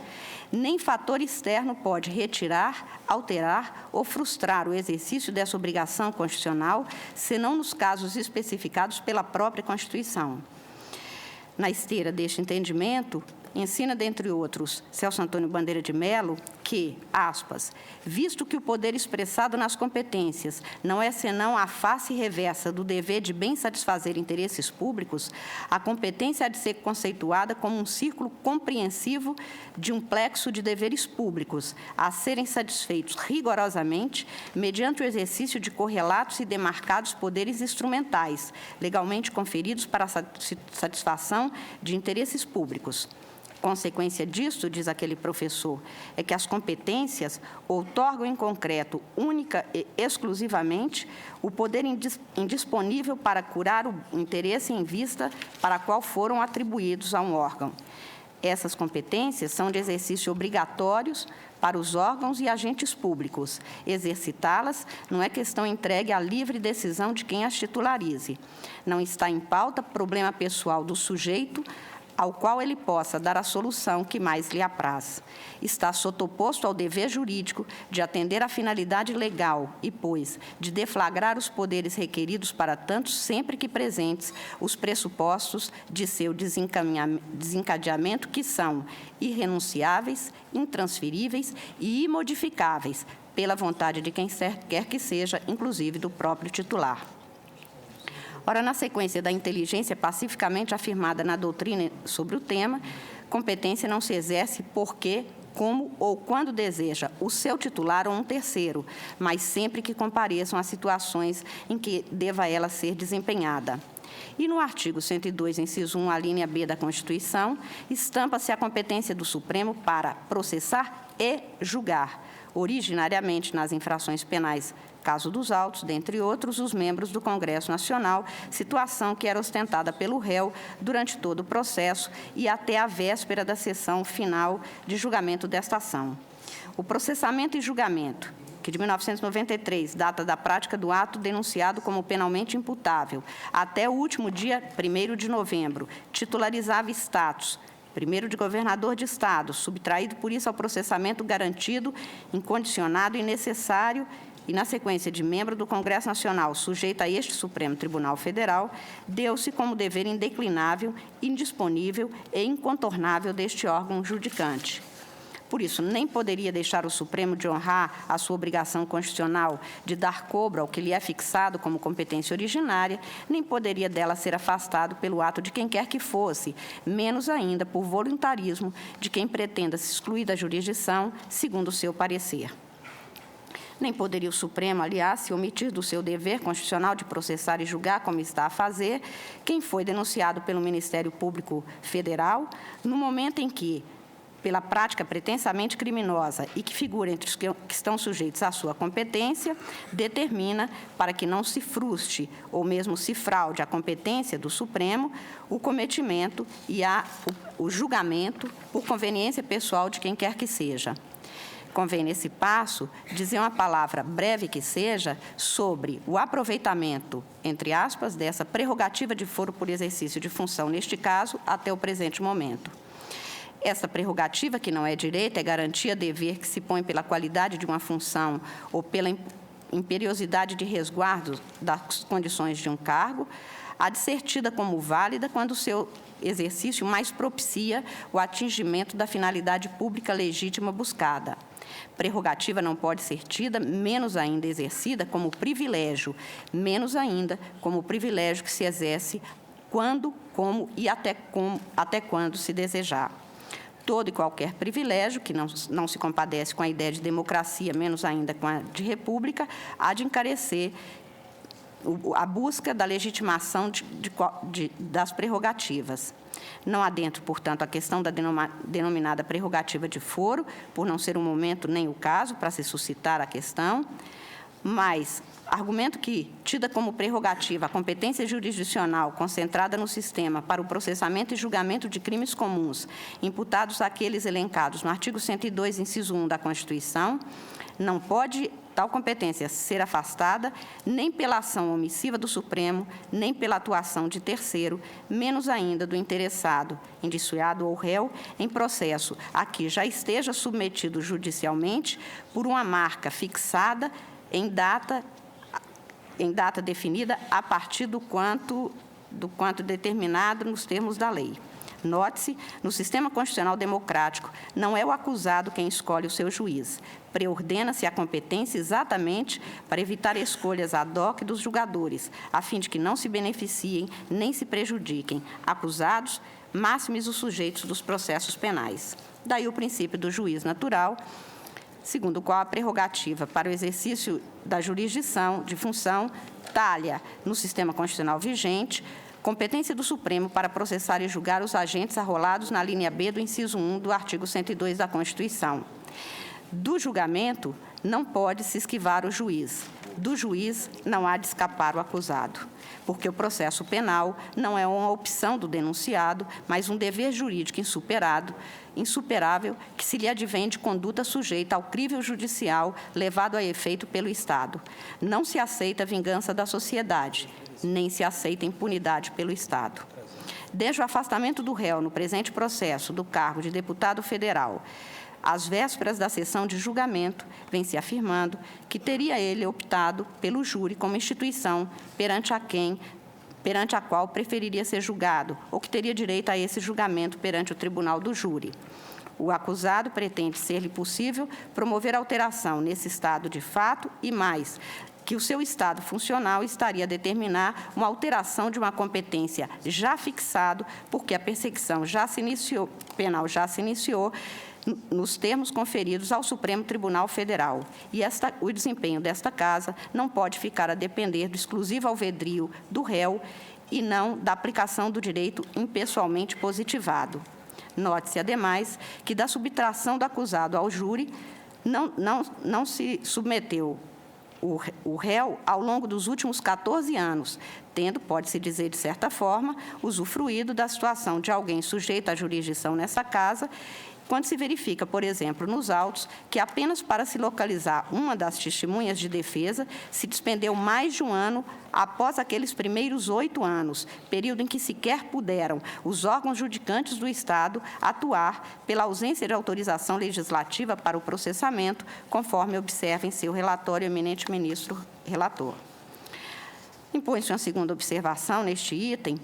nem fator externo pode retirar, alterar ou frustrar o exercício dessa obrigação constitucional, senão nos casos especificados pela própria Constituição. Na esteira deste entendimento, ensina, dentre outros, Celso Antônio Bandeira de Mello, que, aspas, visto que o poder expressado nas competências não é senão a face reversa do dever de bem satisfazer interesses públicos, a competência há de ser conceituada como um círculo compreensivo de um plexo de deveres públicos, a serem satisfeitos rigorosamente mediante o exercício de correlatos e demarcados poderes instrumentais, legalmente conferidos para a satisfação de interesses públicos. Consequência disso, diz aquele professor, é que as competências outorgam em concreto, única e exclusivamente, o poder indisponível para curar o interesse em vista para qual foram atribuídos a um órgão. Essas competências são de exercício obrigatórios para os órgãos e agentes públicos. Exercitá-las não é questão entregue à livre decisão de quem as titularize. Não está em pauta problema pessoal do sujeito ao qual ele possa dar a solução que mais lhe apraz. Está sotoposto ao dever jurídico de atender à finalidade legal e, pois, de deflagrar os poderes requeridos para tanto, sempre que presentes, os pressupostos de seu desencadeamento, que são irrenunciáveis, intransferíveis e imodificáveis, pela vontade de quem quer que seja, inclusive do próprio titular. Ora, na sequência da inteligência pacificamente afirmada na doutrina sobre o tema, competência não se exerce porque, como ou quando deseja o seu titular ou um terceiro, mas sempre que compareçam a situações em que deva ela ser desempenhada. E no artigo 102, inciso 1, a linha B da Constituição, estampa-se a competência do Supremo para processar e julgar, originariamente nas infrações penais, caso dos autos, dentre outros, os membros do Congresso Nacional, situação que era ostentada pelo réu durante todo o processo e até a véspera da sessão final de julgamento desta ação. O processamento e julgamento, que de 1993, data da prática do ato denunciado como penalmente imputável, até o último dia 1º de novembro, titularizava status, primeiro de governador de Estado, subtraído por isso ao processamento garantido, incondicionado e necessário, e, na sequência de membro do Congresso Nacional, sujeito a este Supremo Tribunal Federal, deu-se como dever indeclinável, indisponível e incontornável deste órgão judicante. Por isso, nem poderia deixar o Supremo de honrar a sua obrigação constitucional de dar cobro ao que lhe é fixado como competência originária, nem poderia dela ser afastado pelo ato de quem quer que fosse, menos ainda por voluntarismo de quem pretenda se excluir da jurisdição, segundo o seu parecer. Nem poderia o Supremo, aliás, se omitir do seu dever constitucional de processar e julgar, como está a fazer, quem foi denunciado pelo Ministério Público Federal, no momento em que, pela prática pretensamente criminosa e que figura entre os que estão sujeitos à sua competência, determina, para que não se frustre ou mesmo se fraude a competência do Supremo, o cometimento e o julgamento por conveniência pessoal de quem quer que seja. Convém, nesse passo, dizer uma palavra breve que seja sobre o aproveitamento, entre aspas, dessa prerrogativa de foro por exercício de função, neste caso, até o presente momento. Essa prerrogativa, que não é direito, é garantia dever que se põe pela qualidade de uma função ou pela imperiosidade de resguardo das condições de um cargo, há de ser tida como válida quando o seu exercício mais propicia o atingimento da finalidade pública legítima buscada. Prerrogativa não pode ser tida, menos ainda exercida, como privilégio, menos ainda como privilégio que se exerce quando, como e até quando se desejar. Todo e qualquer privilégio, que não se compadece com a ideia de democracia, menos ainda com a de república, há de encarecer a busca da legitimação das prerrogativas. Não adentro, portanto, a questão da denominada prerrogativa de foro, por não ser o momento nem o caso para se suscitar a questão, mas argumento que, tida como prerrogativa a competência jurisdicional concentrada no sistema para o processamento e julgamento de crimes comuns imputados àqueles elencados no artigo 102, inciso 1 da Constituição, não pode tal competência ser afastada nem pela ação omissiva do Supremo, nem pela atuação de terceiro, menos ainda do interessado, indiciado ou réu, em processo a que já esteja submetido judicialmente por uma marca fixada em data definida a partir do quanto determinado nos termos da lei. Note-se, no sistema constitucional democrático, não é o acusado quem escolhe o seu juiz. Preordena-se a competência exatamente para evitar escolhas ad hoc dos julgadores, a fim de que não se beneficiem nem se prejudiquem acusados, máximos os sujeitos dos processos penais. Daí o princípio do juiz natural, segundo o qual a prerrogativa para o exercício da jurisdição de função talha no sistema constitucional vigente, competência do Supremo para processar e julgar os agentes arrolados na linha B do inciso 1 do artigo 102 da Constituição. Do julgamento não pode se esquivar o juiz. Do juiz não há de escapar o acusado, porque o processo penal não é uma opção do denunciado, mas um dever jurídico insuperável que se lhe advém de conduta sujeita ao crivo judicial levado a efeito pelo Estado. Não se aceita a vingança da sociedade, nem se aceita impunidade pelo Estado. Desde o afastamento do réu no presente processo do cargo de deputado federal, às vésperas da sessão de julgamento, vem se afirmando que teria ele optado pelo júri como instituição perante a qual preferiria ser julgado, ou que teria direito a esse julgamento perante o tribunal do júri. O acusado pretende ser-lhe possível promover alteração nesse estado de fato e mais, que o seu estado funcional estaria a determinar uma alteração de uma competência já fixado, porque a perseguição penal já se iniciou, nos termos conferidos ao Supremo Tribunal Federal. E o desempenho desta Casa não pode ficar a depender do exclusivo alvedrio do réu e não da aplicação do direito impessoalmente positivado. Note-se, ademais, que da subtração do acusado ao júri não se submeteu o réu ao longo dos últimos 14 anos, tendo, pode-se dizer de certa forma, usufruído da situação de alguém sujeito à jurisdição nessa Casa, quando se verifica, por exemplo, nos autos, que apenas para se localizar uma das testemunhas de defesa se despendeu mais de um ano após aqueles primeiros 8 anos, período em que sequer puderam os órgãos judicantes do Estado atuar pela ausência de autorização legislativa para o processamento, conforme observa em seu relatório o eminente ministro relator. Impõe-se uma segunda observação neste item,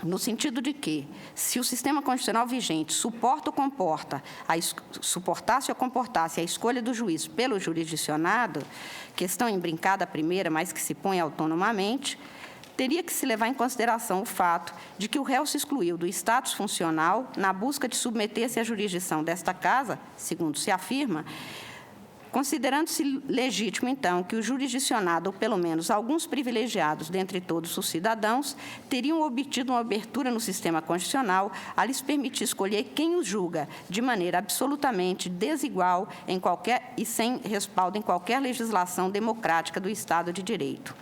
no sentido de que, se o sistema constitucional vigente suportasse ou comportasse a escolha do juiz pelo jurisdicionado, questão imbrincada a primeira, mas que se põe autonomamente, teria que se levar em consideração o fato de que o réu se excluiu do status funcional na busca de submeter-se à jurisdição desta Casa, segundo se afirma, considerando-se legítimo, então, que o jurisdicionado, ou pelo menos alguns privilegiados dentre todos os cidadãos, teriam obtido uma abertura no sistema constitucional a lhes permitir escolher quem os julga, de maneira absolutamente desigual e sem respaldo em qualquer legislação democrática do Estado de Direito.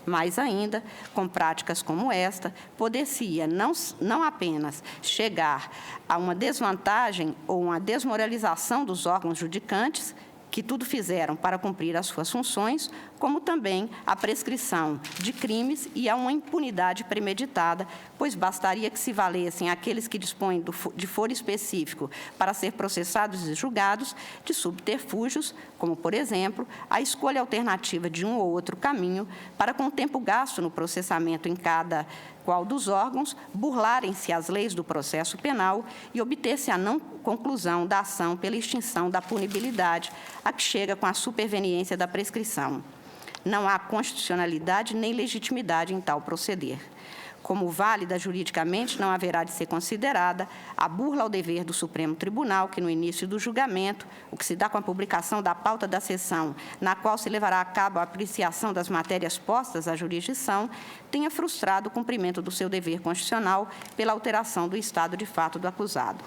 Mais ainda, com práticas como esta, poder-se-ia não apenas chegar a uma desvantagem ou uma desmoralização dos órgãos judicantes, que tudo fizeram para cumprir as suas funções, como também a prescrição de crimes e a uma impunidade premeditada, pois bastaria que se valessem aqueles que dispõem de foro específico para ser processados e julgados de subterfúgios, como, por exemplo, a escolha alternativa de um ou outro caminho para, com o tempo gasto no processamento em cada qual dos órgãos, burlarem-se as leis do processo penal e obter-se a não conclusão da ação pela extinção da punibilidade, a que chega com a superveniência da prescrição. Não há constitucionalidade nem legitimidade em tal proceder. como válida juridicamente, não haverá de ser considerada a burla ao dever do Supremo Tribunal, que no início do julgamento, o que se dá com a publicação da pauta da sessão, na qual se levará a cabo a apreciação das matérias postas à jurisdição, tenha frustrado o cumprimento do seu dever constitucional pela alteração do estado de fato do acusado.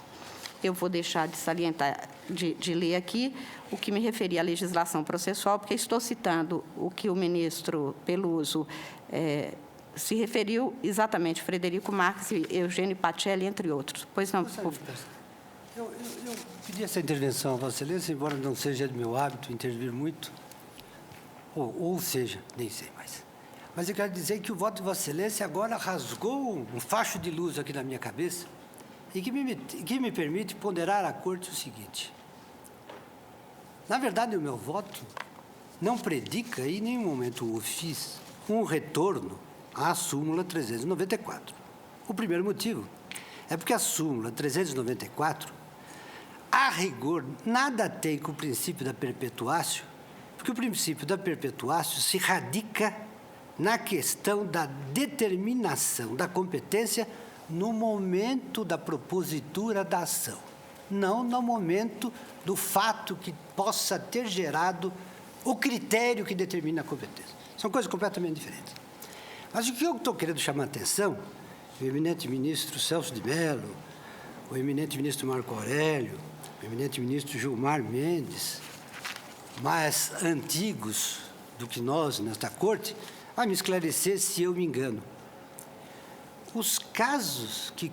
Eu vou deixar de salientar, de ler aqui o que me referia à legislação processual, porque estou citando o que o ministro Peluso se referiu exatamente, Frederico Marques e Eugênio Pacelli, entre outros. Pois não, por... Eu pedi essa intervenção a Vossa Excelência, embora não seja do meu hábito intervir muito, ou seja, nem sei mais. Mas eu quero dizer que o voto de Vossa Excelência agora rasgou um facho de luz aqui na minha cabeça e que me permite ponderar à Corte o seguinte. Na verdade, o meu voto não predica, e em nenhum momento o fiz, um retorno à súmula 394. O primeiro motivo é porque a súmula 394, a rigor, nada tem com o princípio da perpetuácio, porque o princípio da perpetuácio se radica na questão da determinação da competência no momento da propositura da ação, não no momento do fato que possa ter gerado o critério que determina a competência. São coisas completamente diferentes. Mas o que eu estou querendo chamar a atenção, o eminente ministro Celso de Mello, o eminente ministro Marco Aurélio, o eminente ministro Gilmar Mendes, mais antigos do que nós nesta Corte, a me esclarecer se eu me engano. Os casos que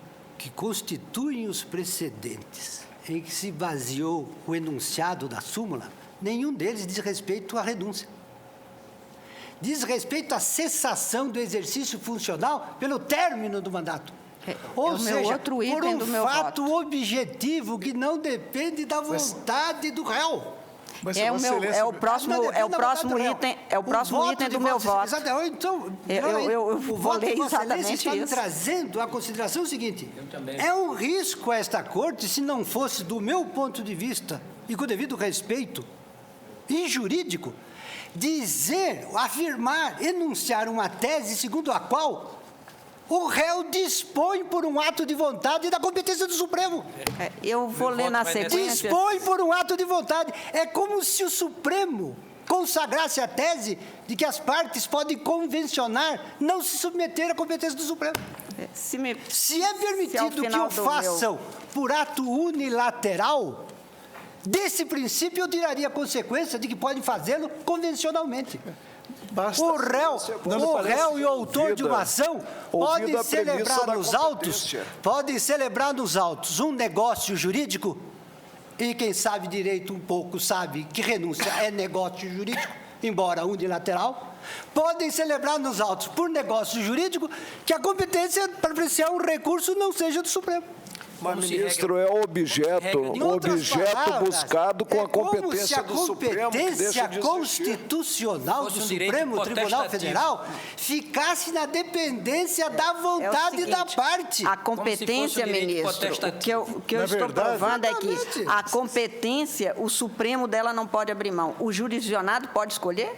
constituem os precedentes em que se baseou o enunciado da súmula, nenhum deles diz respeito à renúncia. Diz respeito à cessação do exercício funcional pelo término do mandato. Ou seja, por um fato objetivo que não depende da vontade do réu. É o próximo item do meu voto. Então, eu vou ler exatamente está me trazendo à consideração o seguinte: é um risco a esta Corte, se não fosse, do meu ponto de vista, e com devido respeito injurídico, afirmar, enunciar uma tese segundo a qual o réu dispõe por um ato de vontade da competência do Supremo. Eu vou ler na sequência. Dispõe por um ato de vontade. É como se o Supremo consagrasse a tese de que as partes podem convencionar não se submeter à competência do Supremo. Se é permitido que o façam por ato unilateral, desse princípio eu tiraria a consequência de que podem fazê-lo convencionalmente. O réu e o autor de uma ação podem celebrar nos autos um negócio jurídico, e quem sabe direito um pouco sabe que renúncia é negócio jurídico, embora unilateral. Podem celebrar nos autos por negócio jurídico que a competência para apreciar um recurso não seja do Supremo. Mas, ministro, é objeto buscado com a competência do Supremo, que deixa de existir. A competência constitucional do Supremo Tribunal Federal ficasse na dependência da vontade da parte. A competência, ministro, o que eu estou provando é que a competência, o Supremo dela não pode abrir mão. O jurisdicionado pode escolher?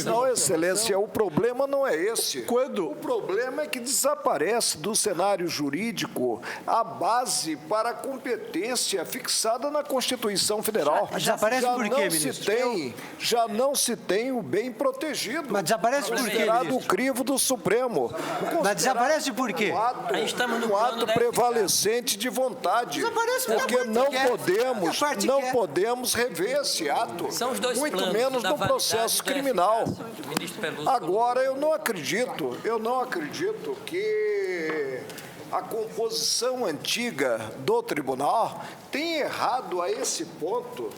Não, Excelência, o problema não é esse. O problema é que desaparece do cenário jurídico a base para a competência fixada na Constituição Federal. Desaparece por quê, ministro? Já não se tem o bem protegido. Mas desaparece por quê, considerado o crivo do Supremo. Mas desaparece por quê? Um ato prevalecente de vontade. Porque não podemos rever esse ato. Muito menos no processo criminal. Agora, eu não acredito que a composição antiga do tribunal tenha errado a esse ponto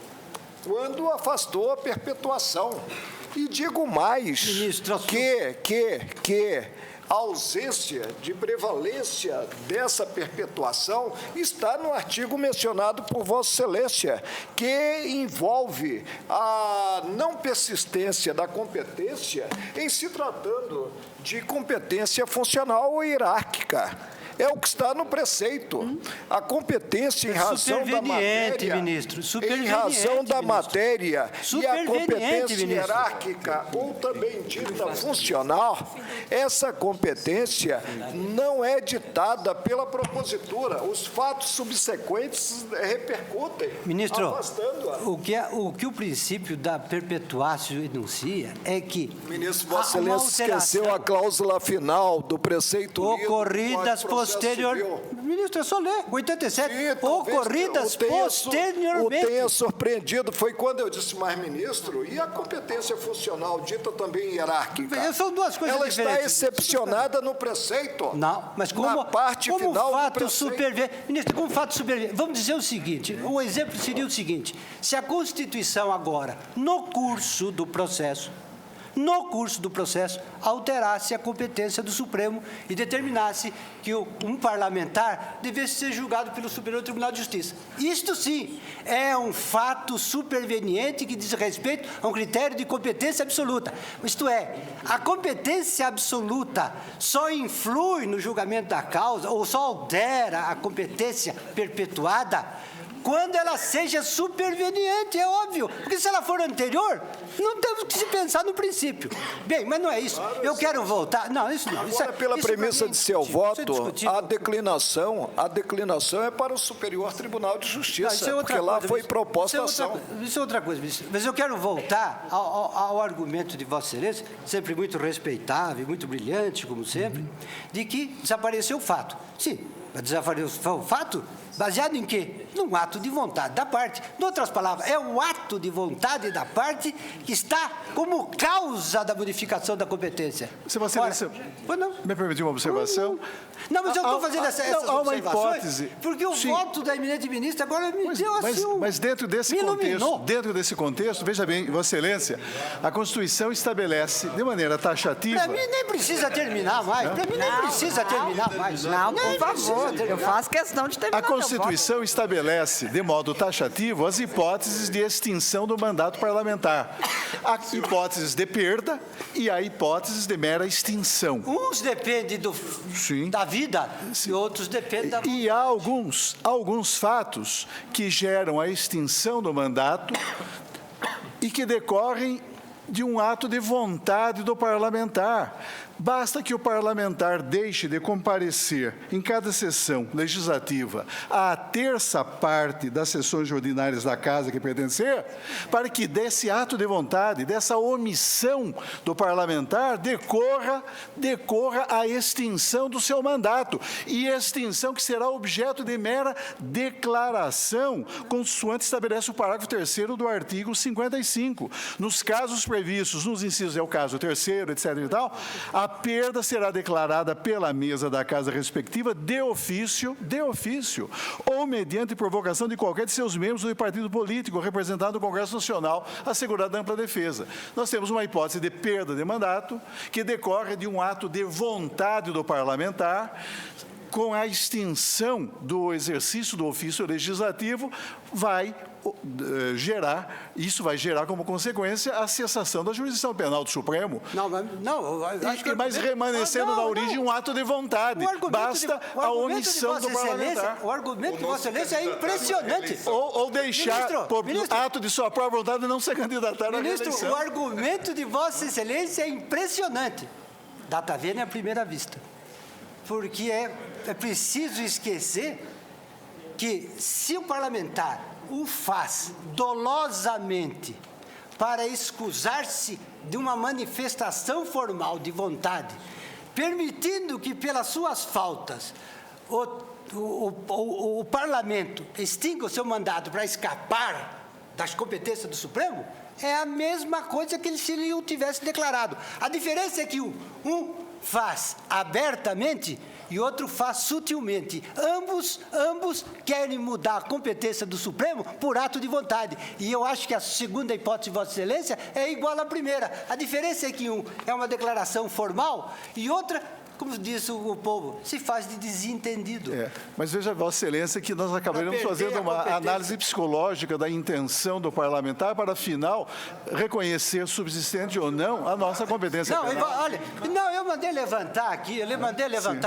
quando afastou a perpetuação. E digo mais, que a ausência de prevalência dessa perpetuação está no artigo mencionado por Vossa Excelência, que envolve a não persistência da competência em se tratando de competência funcional ou hierárquica. É o que está no preceito. A competência em razão da matéria, ministro. em razão da matéria e a competência ministro. hierárquica ou também dita funcional, essa competência não é ditada pela propositura. Os fatos subsequentes repercutem, Ministro, afastando-a. o que o princípio da perpetuatio enuncia é que Ministro, Vossa Excelência esqueceu a cláusula final do preceito lido ocorridas do Código de Processo posterior. Civil. Ministro, é só ler. 87. Sim, talvez Ocorridas o tenha posteriormente. surpreendido foi quando eu disse, mas, ministro, e a competência funcional dita também hierárquica? São duas coisas Ela diferentes. está excepcionada no preceito. Não, mas como, na parte como final do fato preceito. superveniente. Ministro, como fato superveniente. Vamos dizer o seguinte: o exemplo seria o seguinte: se a Constituição agora, no curso do processo, alterasse a competência do Supremo e determinasse que um parlamentar devesse ser julgado pelo Superior Tribunal de Justiça. Isto sim é um fato superveniente que diz respeito a um critério de competência absoluta. Isto é, a competência absoluta só influi no julgamento da causa ou só altera a competência perpetuada quando ela seja superveniente, é óbvio. Porque se ela for anterior, não temos que se pensar no princípio. Bem, mas não é isso. Eu quero voltar... Não, isso não. Agora, pela premissa de seu voto, a declinação é para o Superior Tribunal de Justiça, porque lá foi proposta a ação. Isso é outra coisa, ministro. Mas eu quero voltar ao argumento de Vossa Excelência, sempre muito respeitável, muito brilhante, como sempre, de que desapareceu o fato. Sim, mas desapareceu o fato baseado em quê? Num ato de vontade da parte. Em outras palavras, é o ato de vontade da parte que está como causa da modificação da competência. Vossa Excelência, me permitiu uma observação? Não, mas eu estou fazendo essas há uma observações hipótese. porque o voto da eminente ministra agora me deu assim Mas dentro desse contexto, veja bem, Vossa Excelência, a Constituição estabelece de maneira taxativa... Para mim nem precisa terminar mais. Para mim nem precisa terminar mais. Não, por favor, eu faço questão de terminar. A Constituição estabelece, de modo taxativo, as hipóteses de extinção do mandato parlamentar. Há hipóteses de perda e há hipóteses de mera extinção. Uns dependem da vida e outros dependem da... E há alguns fatos que geram a extinção do mandato e que decorrem de um ato de vontade do parlamentar. Basta que o parlamentar deixe de comparecer em cada sessão legislativa à terça parte das sessões ordinárias da Casa que pertencer, para que desse ato de vontade, dessa omissão do parlamentar, decorra a extinção do seu mandato, e extinção que será objeto de mera declaração, consoante estabelece o parágrafo 3º do artigo 55. Nos casos previstos, nos incisos, é o caso 3º, etc. e tal, a perda será declarada pela mesa da casa respectiva de ofício, ou mediante provocação de qualquer de seus membros ou de partido político representado no Congresso Nacional, assegurada ampla defesa. Nós temos uma hipótese de perda de mandato que decorre de um ato de vontade do parlamentar. Com a extinção do exercício do ofício legislativo, isso vai gerar como consequência a cessação da jurisdição penal do Supremo. Mas remanescendo na origem um ato de vontade. Basta a omissão do parlamentar. O argumento de Vossa Excelência é impressionante. Ou deixar, por ato de sua própria vontade, não ser candidatar à reeleição. Ministro, o argumento de Vossa Excelência é impressionante. Data vênia à primeira vista. Porque é preciso esquecer que, se o parlamentar o faz dolosamente para escusar-se de uma manifestação formal de vontade, permitindo que, pelas suas faltas, o parlamento extinga o seu mandato para escapar das competências do Supremo, é a mesma coisa que se ele o tivesse declarado. A diferença é que um faz abertamente e outro faz sutilmente. Ambos querem mudar a competência do Supremo por ato de vontade. E eu acho que a segunda hipótese de Vossa Excelência é igual à primeira. A diferença é que um é uma declaração formal e outra como diz o povo, se faz de desentendido. Mas veja, Vossa Excelência, que nós acabaremos Pra perder fazendo a uma competência. análise psicológica da intenção do parlamentar para, afinal, reconhecer subsistente ou não a nossa competência Não, penal. olha, não, eu mandei levantar aqui,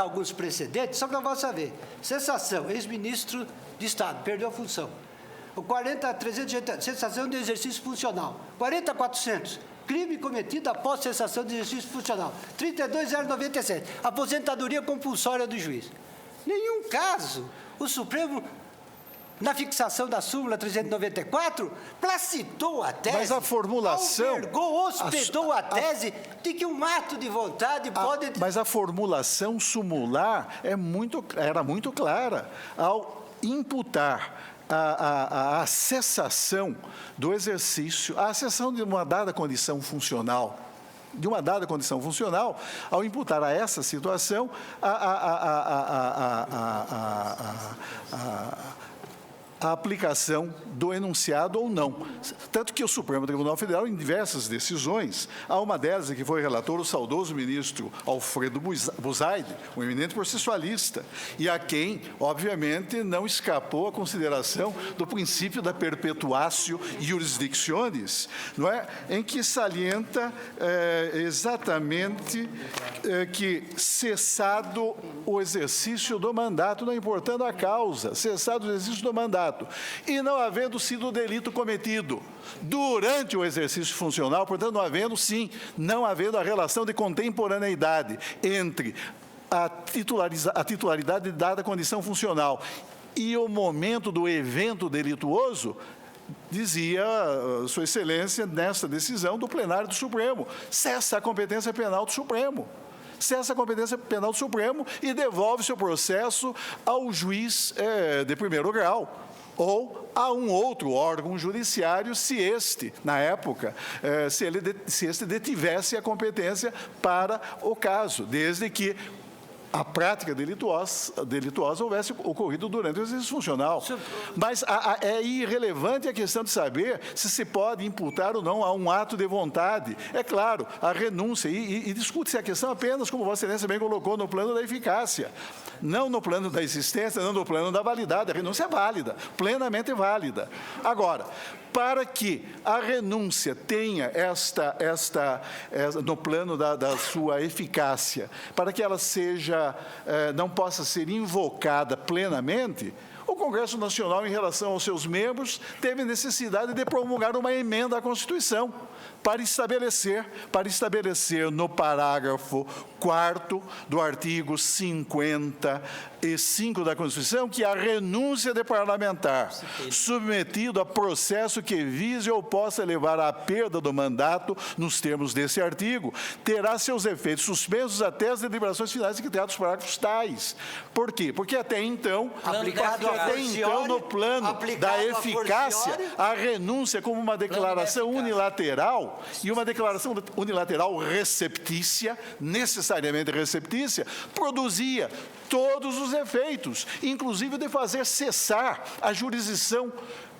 alguns precedentes, só para você ver. Cessação, ex-ministro de Estado, perdeu a função. O 40.380, cessação de exercício funcional. 40.400, crime cometido após cessação de exercício funcional. 32.097, aposentadoria compulsória do juiz. Nenhum caso o Supremo, na fixação da súmula 394, placitou a tese, Mas a formulação... albergou, hospedou a tese de que um ato de vontade pode... Mas a formulação sumular era muito clara. Ao imputar a cessação do exercício, a cessação de uma dada condição funcional, ao imputar a essa situação a aplicação do enunciado ou não. Tanto que o Supremo Tribunal Federal, em diversas decisões, há uma delas que foi relator o saudoso ministro Alfredo Buzaide, um eminente processualista, e a quem, obviamente, não escapou a consideração do princípio da perpetuatio jurisdictionis, não é? Em que salienta exatamente que, cessado o exercício do mandato, não importando a causa, cessado o exercício do mandato, e não havendo sido o delito cometido durante o exercício funcional, portanto, não havendo a relação de contemporaneidade entre a titularidade de dada condição funcional e o momento do evento delituoso, dizia Sua Excelência, nesta decisão do plenário do Supremo, cessa a competência penal do Supremo. Cessa a competência penal do Supremo e devolve seu processo ao juiz de primeiro grau ou a um outro órgão judiciário, se este, na época, se este detivesse a competência para o caso, desde que a prática delituosa houvesse ocorrido durante o exercício funcional. Mas é irrelevante a questão de saber se pode imputar ou não a um ato de vontade. É claro, a renúncia, e discute-se a questão apenas, como Vossa Excelência bem colocou, no plano da eficácia. Não no plano da existência, não no plano da validade. A renúncia é válida, plenamente válida. Agora, para que a renúncia tenha no plano da sua eficácia, para que ela não possa ser invocada plenamente, o Congresso Nacional, em relação aos seus membros, teve necessidade de promulgar uma emenda à Constituição para estabelecer no parágrafo 4º do artigo 55 da Constituição que a renúncia de parlamentar submetido a processo que vise ou possa levar à perda do mandato nos termos desse artigo terá seus efeitos suspensos até as deliberações finais de que trata os parágrafos tais. Por quê? Porque até então, no plano da eficácia, a renúncia como uma declaração unilateral, e uma declaração unilateral receptícia, necessariamente receptícia, produzia todos os efeitos, inclusive de fazer cessar a jurisdição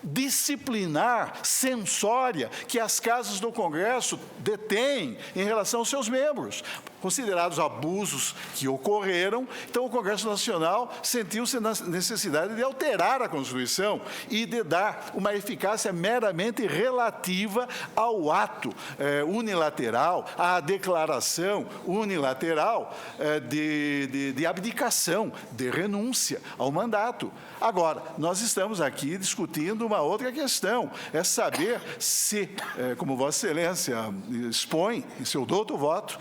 disciplinar, censória, que as casas do Congresso detêm em relação aos seus membros, considerados abusos que ocorreram. Então, o Congresso Nacional sentiu-se na necessidade de alterar a Constituição e de dar uma eficácia meramente relativa ao ato unilateral, à declaração unilateral de abdicação, de renúncia ao mandato. Agora, nós estamos aqui discutindo uma outra questão, é saber se, como Vossa Excelência expõe em seu douto voto,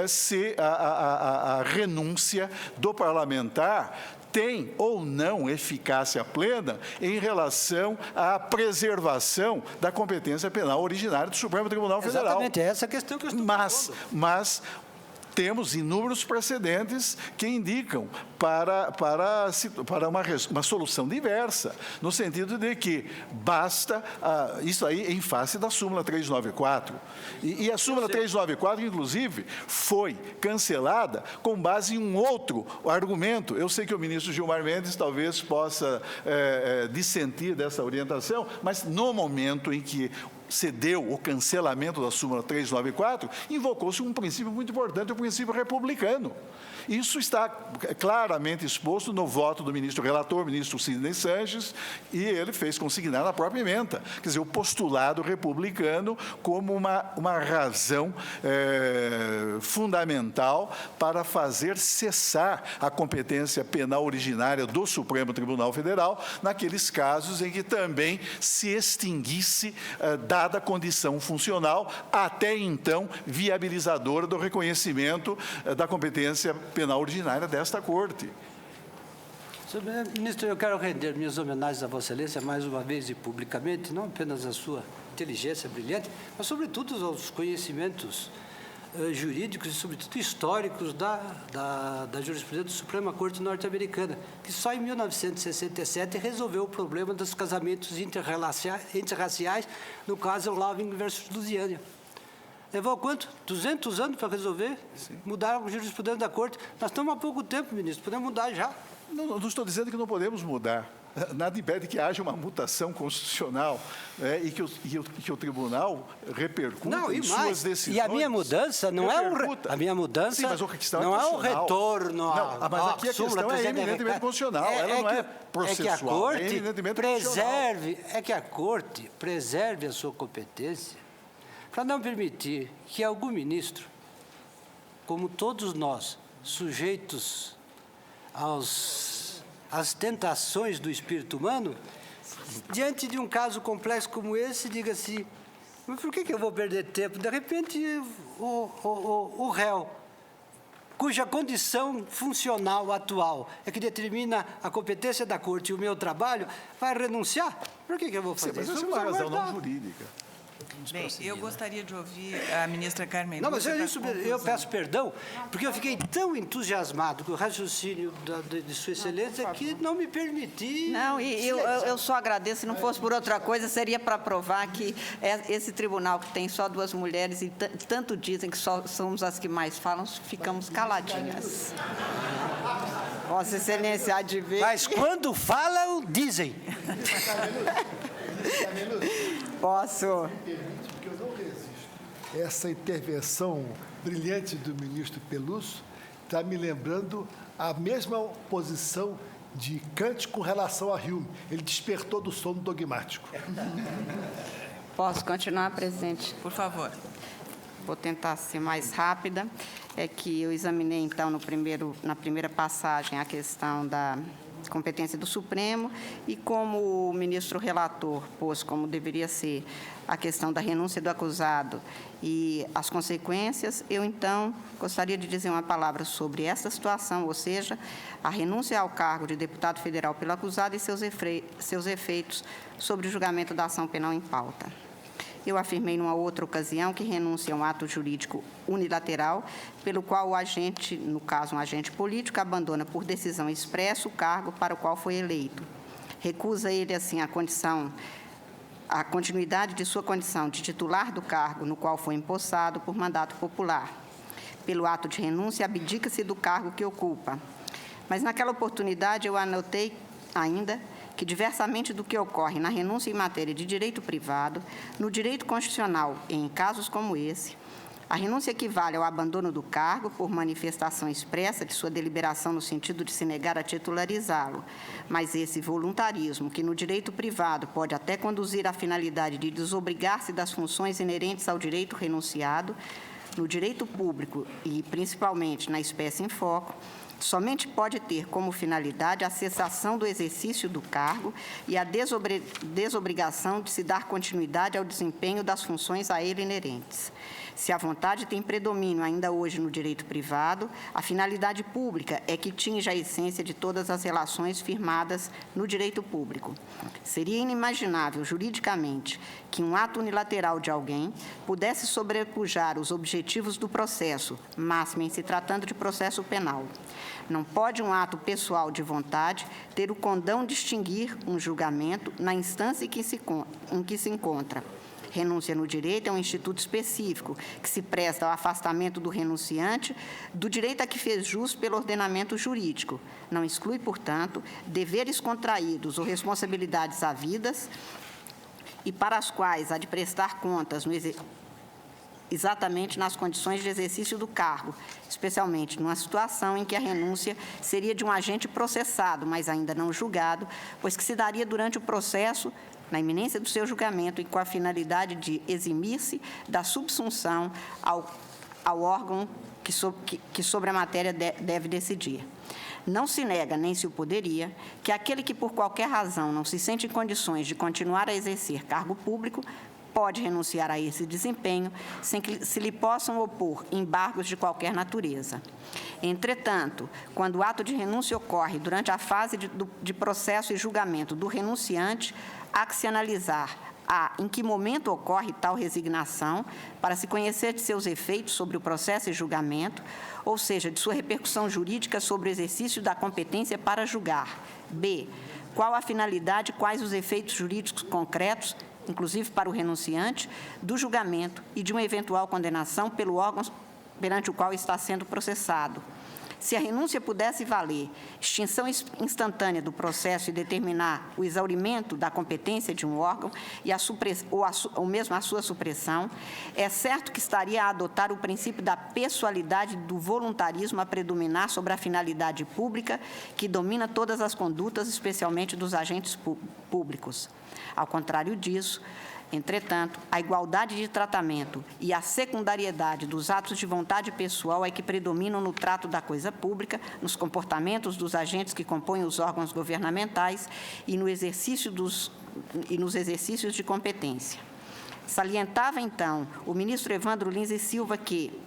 se a renúncia do parlamentar tem ou não eficácia plena em relação à preservação da competência penal originária do Supremo Tribunal Federal. Exatamente, é essa a questão que eu estou falando. Mas temos inúmeros precedentes que indicam para uma solução diversa, no sentido de que basta, isso aí em face da súmula 394. E a súmula 394, inclusive, foi cancelada com base em um outro argumento. Eu sei que o ministro Gilmar Mendes talvez possa dissentir dessa orientação, mas no momento em que cedeu o cancelamento da súmula 394, invocou-se um princípio muito importante, o princípio republicano. Isso está claramente exposto no voto do ministro relator, ministro Sidney Sanches, e ele fez consignar na própria ementa. Quer dizer, o postulado republicano como uma razão fundamental para fazer cessar a competência penal originária do Supremo Tribunal Federal naqueles casos em que também se extinguisse dada a condição funcional, até então viabilizadora do reconhecimento da competência penal ordinária desta Corte. Senhor ministro, eu quero render minhas homenagens a Vossa Excelência mais uma vez e publicamente, não apenas à sua inteligência brilhante, mas sobretudo aos conhecimentos jurídicos e sobretudo históricos da jurisprudência da Suprema Corte Norte-Americana, que só em 1967 resolveu o problema dos casamentos interraciais, no caso Loving versus Louisiana. Levou quanto? 200 anos para resolver? Sim. Mudar a jurisprudência da Corte. Nós estamos há pouco tempo, ministro, podemos mudar já. Não estou dizendo que não podemos mudar. Nada impede que haja uma mutação constitucional e que o tribunal repercuta em suas decisões. E a minha mudança não é a minha mudança. Sim, mas a questão não é o retorno mas aqui a questão é eminentemente constitucional. Ela não é processual. É que a Corte preserve a sua competência para não permitir que algum ministro, como todos nós, sujeitos às tentações do espírito humano, diante de um caso complexo como esse, diga assim, mas por que eu vou perder tempo? De repente, o réu, cuja condição funcional atual é que determina a competência da Corte e o meu trabalho, vai renunciar? Por que eu vou fazer isso? Mas isso é uma razão não jurídica. Bem, eu gostaria de ouvir a ministra Carmen Lúcia. Não, mas eu peço perdão, porque eu fiquei tão entusiasmado com o raciocínio de Sua Excelência que não me permiti... Não, e eu só agradeço, se não fosse por outra coisa, seria para provar que esse tribunal que tem só 2 mulheres e tanto dizem que só somos as que mais falam, ficamos caladinhas. Vossa Excelência há de ver... Mas quando falam, dizem. Posso? Porque eu não resisto. Essa intervenção brilhante do ministro Peluso está me lembrando a mesma posição de Kant com relação a Hume. Ele despertou do sono dogmático. Posso continuar, presidente? Por favor. Vou tentar ser mais rápida. É que eu examinei, então, na primeira passagem, a questão da competência do Supremo e como o ministro relator pôs como deveria ser a questão da renúncia do acusado e as consequências, eu, então, gostaria de dizer uma palavra sobre essa situação, ou seja, a renúncia ao cargo de deputado federal pelo acusado e seus efeitos sobre o julgamento da ação penal em pauta. Eu afirmei numa outra ocasião que renúncia é um ato jurídico unilateral, pelo qual o agente, no caso um agente político, abandona por decisão expressa o cargo para o qual foi eleito. Recusa ele, assim, a continuidade de sua condição de titular do cargo no qual foi empossado por mandato popular. Pelo ato de renúncia, abdica-se do cargo que ocupa. Mas, naquela oportunidade, eu anotei ainda que, diversamente do que ocorre na renúncia em matéria de direito privado, no direito constitucional, em casos como esse, a renúncia equivale ao abandono do cargo por manifestação expressa de sua deliberação no sentido de se negar a titularizá-lo. Mas esse voluntarismo, que no direito privado pode até conduzir à finalidade de desobrigar-se das funções inerentes ao direito renunciado, no direito público e, principalmente, na espécie em foco, somente pode ter como finalidade a cessação do exercício do cargo e a desobrigação de se dar continuidade ao desempenho das funções a ele inerentes. Se a vontade tem predomínio ainda hoje no direito privado, a finalidade pública é que tinja a essência de todas as relações firmadas no direito público. Seria inimaginável, juridicamente, que um ato unilateral de alguém pudesse sobrepujar os objetivos do processo, máxime em se tratando de processo penal. Não pode um ato pessoal de vontade ter o condão de extinguir um julgamento na instância em que se encontra. Renúncia no direito é um instituto específico que se presta ao afastamento do renunciante do direito a que fez jus pelo ordenamento jurídico. Não exclui, portanto, deveres contraídos ou responsabilidades havidas e para as quais há de prestar contas exatamente nas condições de exercício do cargo, especialmente numa situação em que a renúncia seria de um agente processado, mas ainda não julgado, pois que se daria durante o processo, na iminência do seu julgamento e com a finalidade de eximir-se da subsunção ao órgão que sobre a matéria deve decidir. Não se nega, nem se o poderia, que aquele que por qualquer razão não se sente em condições de continuar a exercer cargo público pode renunciar a esse desempenho sem que se lhe possam opor embargos de qualquer natureza. Entretanto, quando o ato de renúncia ocorre durante a fase de processo e julgamento do renunciante, há que se analisar em que momento ocorre tal resignação, para se conhecer de seus efeitos sobre o processo e julgamento, ou seja, de sua repercussão jurídica sobre o exercício da competência para julgar. B. Qual a finalidade e quais os efeitos jurídicos concretos, inclusive para o renunciante, do julgamento e de uma eventual condenação pelo órgão perante o qual está sendo processado. Se a renúncia pudesse valer extinção instantânea do processo e determinar o exaurimento da competência de um órgão ou mesmo a sua supressão, é certo que estaria a adotar o princípio da pessoalidade do voluntarismo a predominar sobre a finalidade pública que domina todas as condutas, especialmente dos agentes públicos. Ao contrário disso, entretanto, a igualdade de tratamento e a secundariedade dos atos de vontade pessoal é que predominam no trato da coisa pública, nos comportamentos dos agentes que compõem os órgãos governamentais e nos exercícios de competência. Salientava, então, o ministro Evandro Lins e Silva que,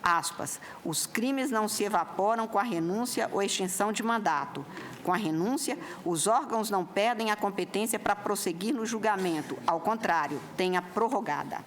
aspas, os crimes não se evaporam com a renúncia ou extinção de mandato. Com a renúncia, os órgãos não perdem a competência para prosseguir no julgamento, ao contrário, têm-a prorrogada.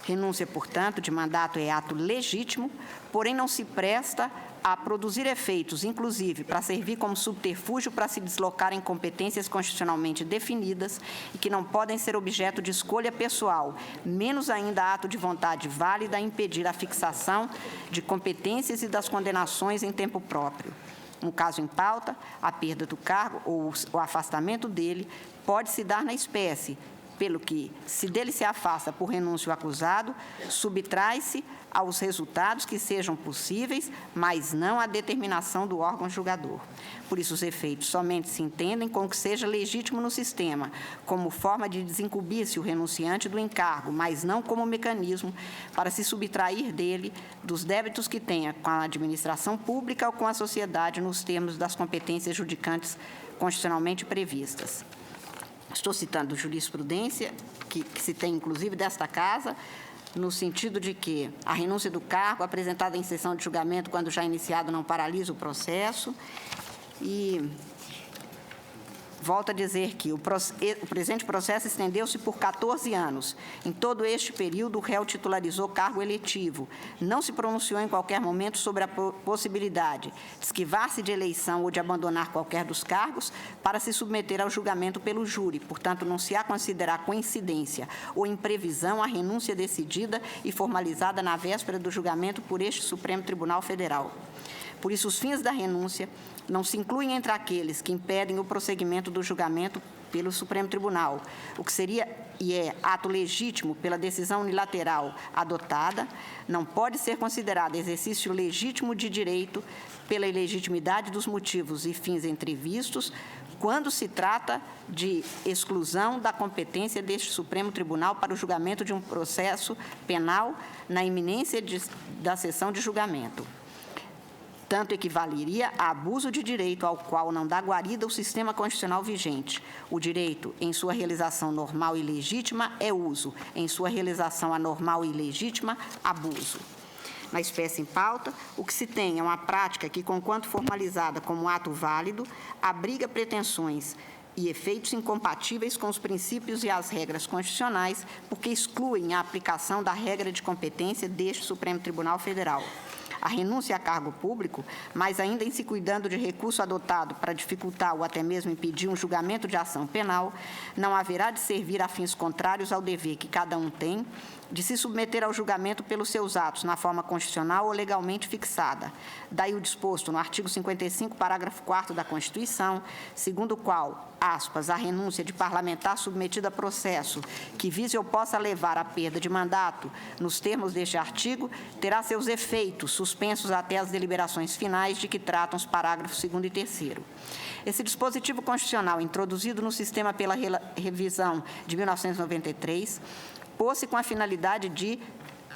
Renúncia, portanto, de mandato é ato legítimo, porém não se presta a produzir efeitos, inclusive para servir como subterfúgio para se deslocar em competências constitucionalmente definidas e que não podem ser objeto de escolha pessoal, menos ainda ato de vontade válida a impedir a fixação de competências e das condenações em tempo próprio. No caso em pauta, a perda do cargo ou o afastamento dele pode se dar na espécie, pelo que, se dele se afasta por renúncia o acusado, subtrai-se aos resultados que sejam possíveis, mas não à determinação do órgão julgador. Por isso, os efeitos somente se entendem com o que seja legítimo no sistema, como forma de desincumbir-se o renunciante do encargo, mas não como mecanismo para se subtrair dele dos débitos que tenha com a administração pública ou com a sociedade nos termos das competências judicantes constitucionalmente previstas. Estou citando jurisprudência, que se tem, inclusive, desta Casa, no sentido de que a renúncia do cargo, apresentada em sessão de julgamento quando já iniciado, não paralisa o processo. E volto a dizer que o presente processo estendeu-se por 14 anos. Em todo este período, o réu titularizou cargo eletivo. Não se pronunciou em qualquer momento sobre a possibilidade de esquivar-se de eleição ou de abandonar qualquer dos cargos para se submeter ao julgamento pelo júri. Portanto, não se há considerar coincidência ou imprevisão a renúncia decidida e formalizada na véspera do julgamento por este Supremo Tribunal Federal. Por isso, os fins da renúncia não se incluem entre aqueles que impedem o prosseguimento do julgamento pelo Supremo Tribunal, o que seria e é ato legítimo pela decisão unilateral adotada, não pode ser considerado exercício legítimo de direito pela ilegitimidade dos motivos e fins entrevistos, quando se trata de exclusão da competência deste Supremo Tribunal para o julgamento de um processo penal na iminência da sessão de julgamento. Tanto equivaleria a abuso de direito ao qual não dá guarida o sistema constitucional vigente. O direito, em sua realização normal e legítima, é uso. Em sua realização anormal e ilegítima, abuso. Na espécie em pauta, o que se tem é uma prática que, conquanto formalizada como ato válido, abriga pretensões e efeitos incompatíveis com os princípios e as regras constitucionais, porque excluem a aplicação da regra de competência deste Supremo Tribunal Federal. A renúncia a cargo público, mas ainda em se cuidando de recurso adotado para dificultar ou até mesmo impedir um julgamento de ação penal, não haverá de servir a fins contrários ao dever que cada um tem de se submeter ao julgamento pelos seus atos na forma constitucional ou legalmente fixada. Daí o disposto no artigo 55, parágrafo 4º da Constituição, segundo o qual, aspas, a renúncia de parlamentar submetido a processo que vise ou possa levar à perda de mandato, nos termos deste artigo, terá seus efeitos suspensos até as deliberações finais de que tratam os parágrafos 2º e 3º. Esse dispositivo constitucional, introduzido no sistema pela revisão de 1993, pôs-se com a finalidade de,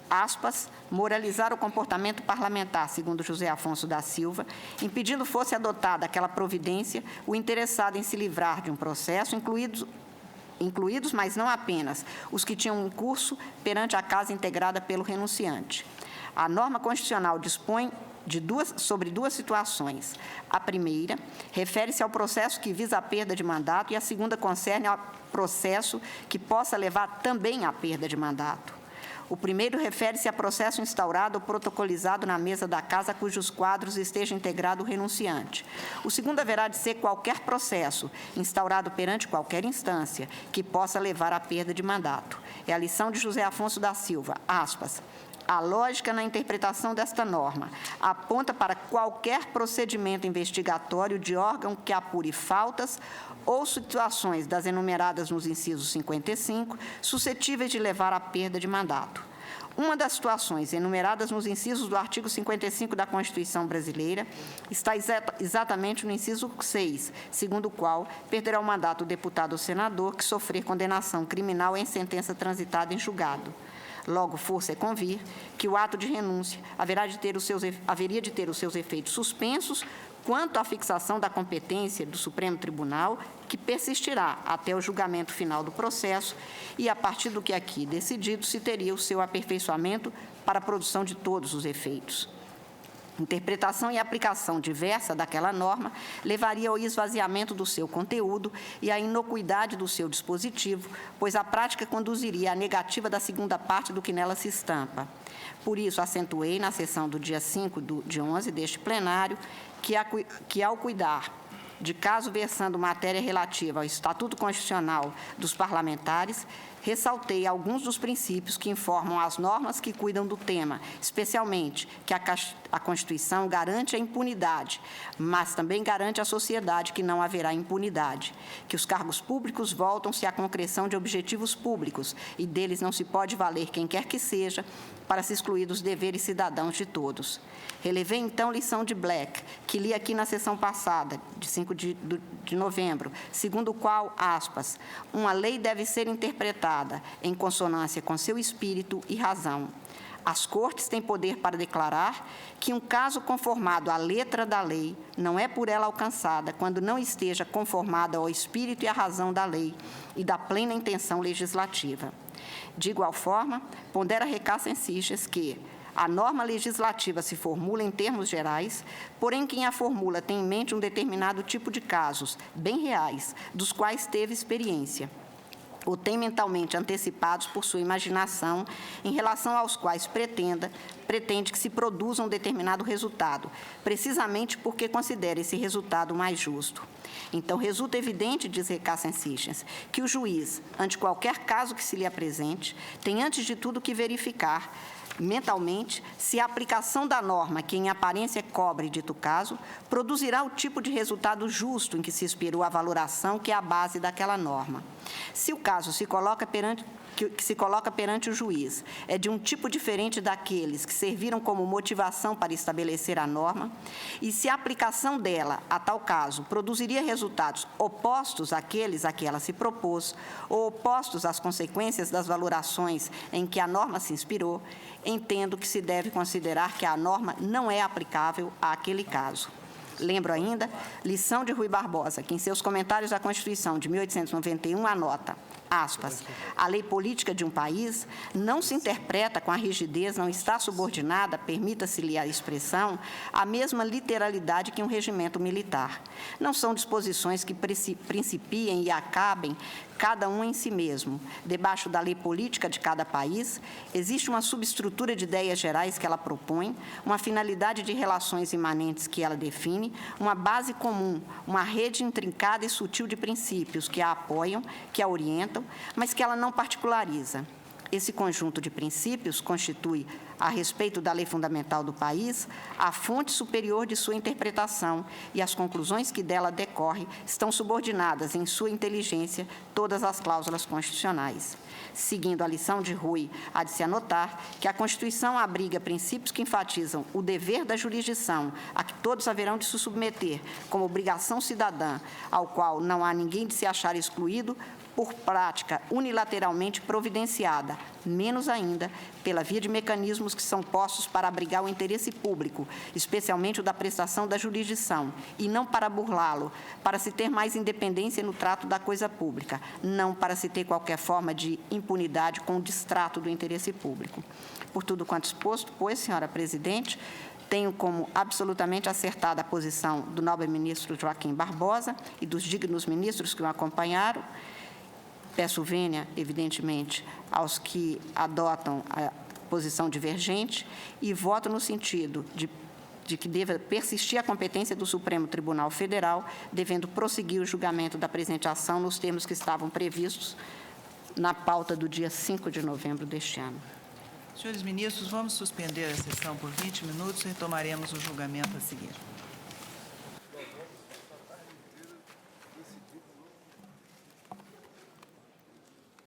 aspas, moralizar o comportamento parlamentar, segundo José Afonso da Silva, impedindo fosse adotada aquela providência o interessado em se livrar de um processo, incluídos, mas não apenas, os que tinham um curso perante a casa integrada pelo renunciante. A norma constitucional dispõe sobre duas situações. A primeira refere-se ao processo que visa a perda de mandato e a segunda concerne ao processo que possa levar também à perda de mandato. O primeiro refere-se a processo instaurado ou protocolizado na mesa da casa cujos quadros esteja integrado o renunciante. O segundo haverá de ser qualquer processo instaurado perante qualquer instância que possa levar à perda de mandato. É a lição de José Afonso da Silva, aspas. A lógica na interpretação desta norma aponta para qualquer procedimento investigatório de órgão que apure faltas ou situações das enumeradas nos incisos 55, suscetíveis de levar à perda de mandato. Uma das situações enumeradas nos incisos do artigo 55 da Constituição Brasileira está exatamente no inciso 6, segundo o qual perderá o mandato o deputado ou senador que sofrer condenação criminal em sentença transitada em julgado. Logo, força é convir que o ato de renúncia haveria de ter os seus efeitos suspensos quanto à fixação da competência do Supremo Tribunal, que persistirá até o julgamento final do processo e, a partir do que aqui decidido, se teria o seu aperfeiçoamento para a produção de todos os efeitos. Interpretação e aplicação diversa daquela norma levaria ao esvaziamento do seu conteúdo e à inocuidade do seu dispositivo, pois a prática conduziria à negativa da segunda parte do que nela se estampa. Por isso, acentuei na sessão do dia 5 de 11 deste plenário que ao cuidar de caso versando matéria relativa ao Estatuto Constitucional dos Parlamentares, ressaltei alguns dos princípios que informam as normas que cuidam do tema, especialmente que a Constituição garante a impunidade, mas também garante à sociedade que não haverá impunidade, que os cargos públicos voltam-se à concreção de objetivos públicos e deles não se pode valer quem quer que seja para se excluir dos deveres cidadãos de todos. Relevei, então, lição de Black, que li aqui na sessão passada, de 5 de novembro, segundo o qual, aspas, uma lei deve ser interpretada em consonância com seu espírito e razão. As Cortes têm poder para declarar que um caso conformado à letra da lei não é por ela alcançada quando não esteja conformado ao espírito e à razão da lei e da plena intenção legislativa. De igual forma, pondera Recassa Seixas que a norma legislativa se formula em termos gerais, porém quem a formula tem em mente um determinado tipo de casos, bem reais, dos quais teve experiência, ou tem mentalmente antecipados por sua imaginação, em relação aos quais pretende que se produza um determinado resultado, precisamente porque considera esse resultado mais justo. Então, resulta evidente, diz Recassa Seixas, que o juiz, ante qualquer caso que se lhe apresente, tem antes de tudo que verificar mentalmente se a aplicação da norma, que em aparência cobre dito caso, produzirá o tipo de resultado justo em que se esperou a valoração que é a base daquela norma. Se o caso se coloca perante o juiz é de um tipo diferente daqueles que serviram como motivação para estabelecer a norma, e se a aplicação dela, a tal caso, produziria resultados opostos àqueles a que ela se propôs, ou opostos às consequências das valorações em que a norma se inspirou, entendo que se deve considerar que a norma não é aplicável àquele caso. Lembro ainda, lição de Rui Barbosa, que em seus comentários à Constituição de 1891 anota, aspas, a lei política de um país não se interpreta com a rigidez, não está subordinada, permita-se-lhe a expressão, à mesma literalidade que um regimento militar. Não são disposições que principiem e acabem cada um em si mesmo. Debaixo da lei política de cada país, existe uma subestrutura de ideias gerais que ela propõe, uma finalidade de relações imanentes que ela define, uma base comum, uma rede intrincada e sutil de princípios que a apoiam, que a orientam, mas que ela não particulariza. esse conjunto de princípios constitui, a respeito da lei fundamental do país, a fonte superior de sua interpretação e as conclusões que dela decorrem estão subordinadas em sua inteligência todas as cláusulas constitucionais. Seguindo a lição de Rui, há de se anotar que a Constituição abriga princípios que enfatizam o dever da jurisdição, a que todos haverão de se submeter como obrigação cidadã, ao qual não há ninguém de se achar excluído por prática unilateralmente providenciada, menos ainda pela via de mecanismos que são postos para abrigar o interesse público, especialmente o da prestação da jurisdição, e não para burlá-lo, para se ter mais independência no trato da coisa pública, não para se ter qualquer forma de impunidade com o distrato do interesse público. Por tudo quanto exposto, pois, senhora presidente, tenho como absolutamente acertada a posição do nobre ministro Joaquim Barbosa e dos dignos ministros que o acompanharam. Peço vênia, evidentemente, aos que adotam a posição divergente e voto no sentido de que deva persistir a competência do Supremo Tribunal Federal, devendo prosseguir o julgamento da presente ação nos termos que estavam previstos na pauta do dia 5 de novembro deste ano. Senhores ministros, vamos suspender a sessão por 20 minutos e retomaremos o julgamento a seguir.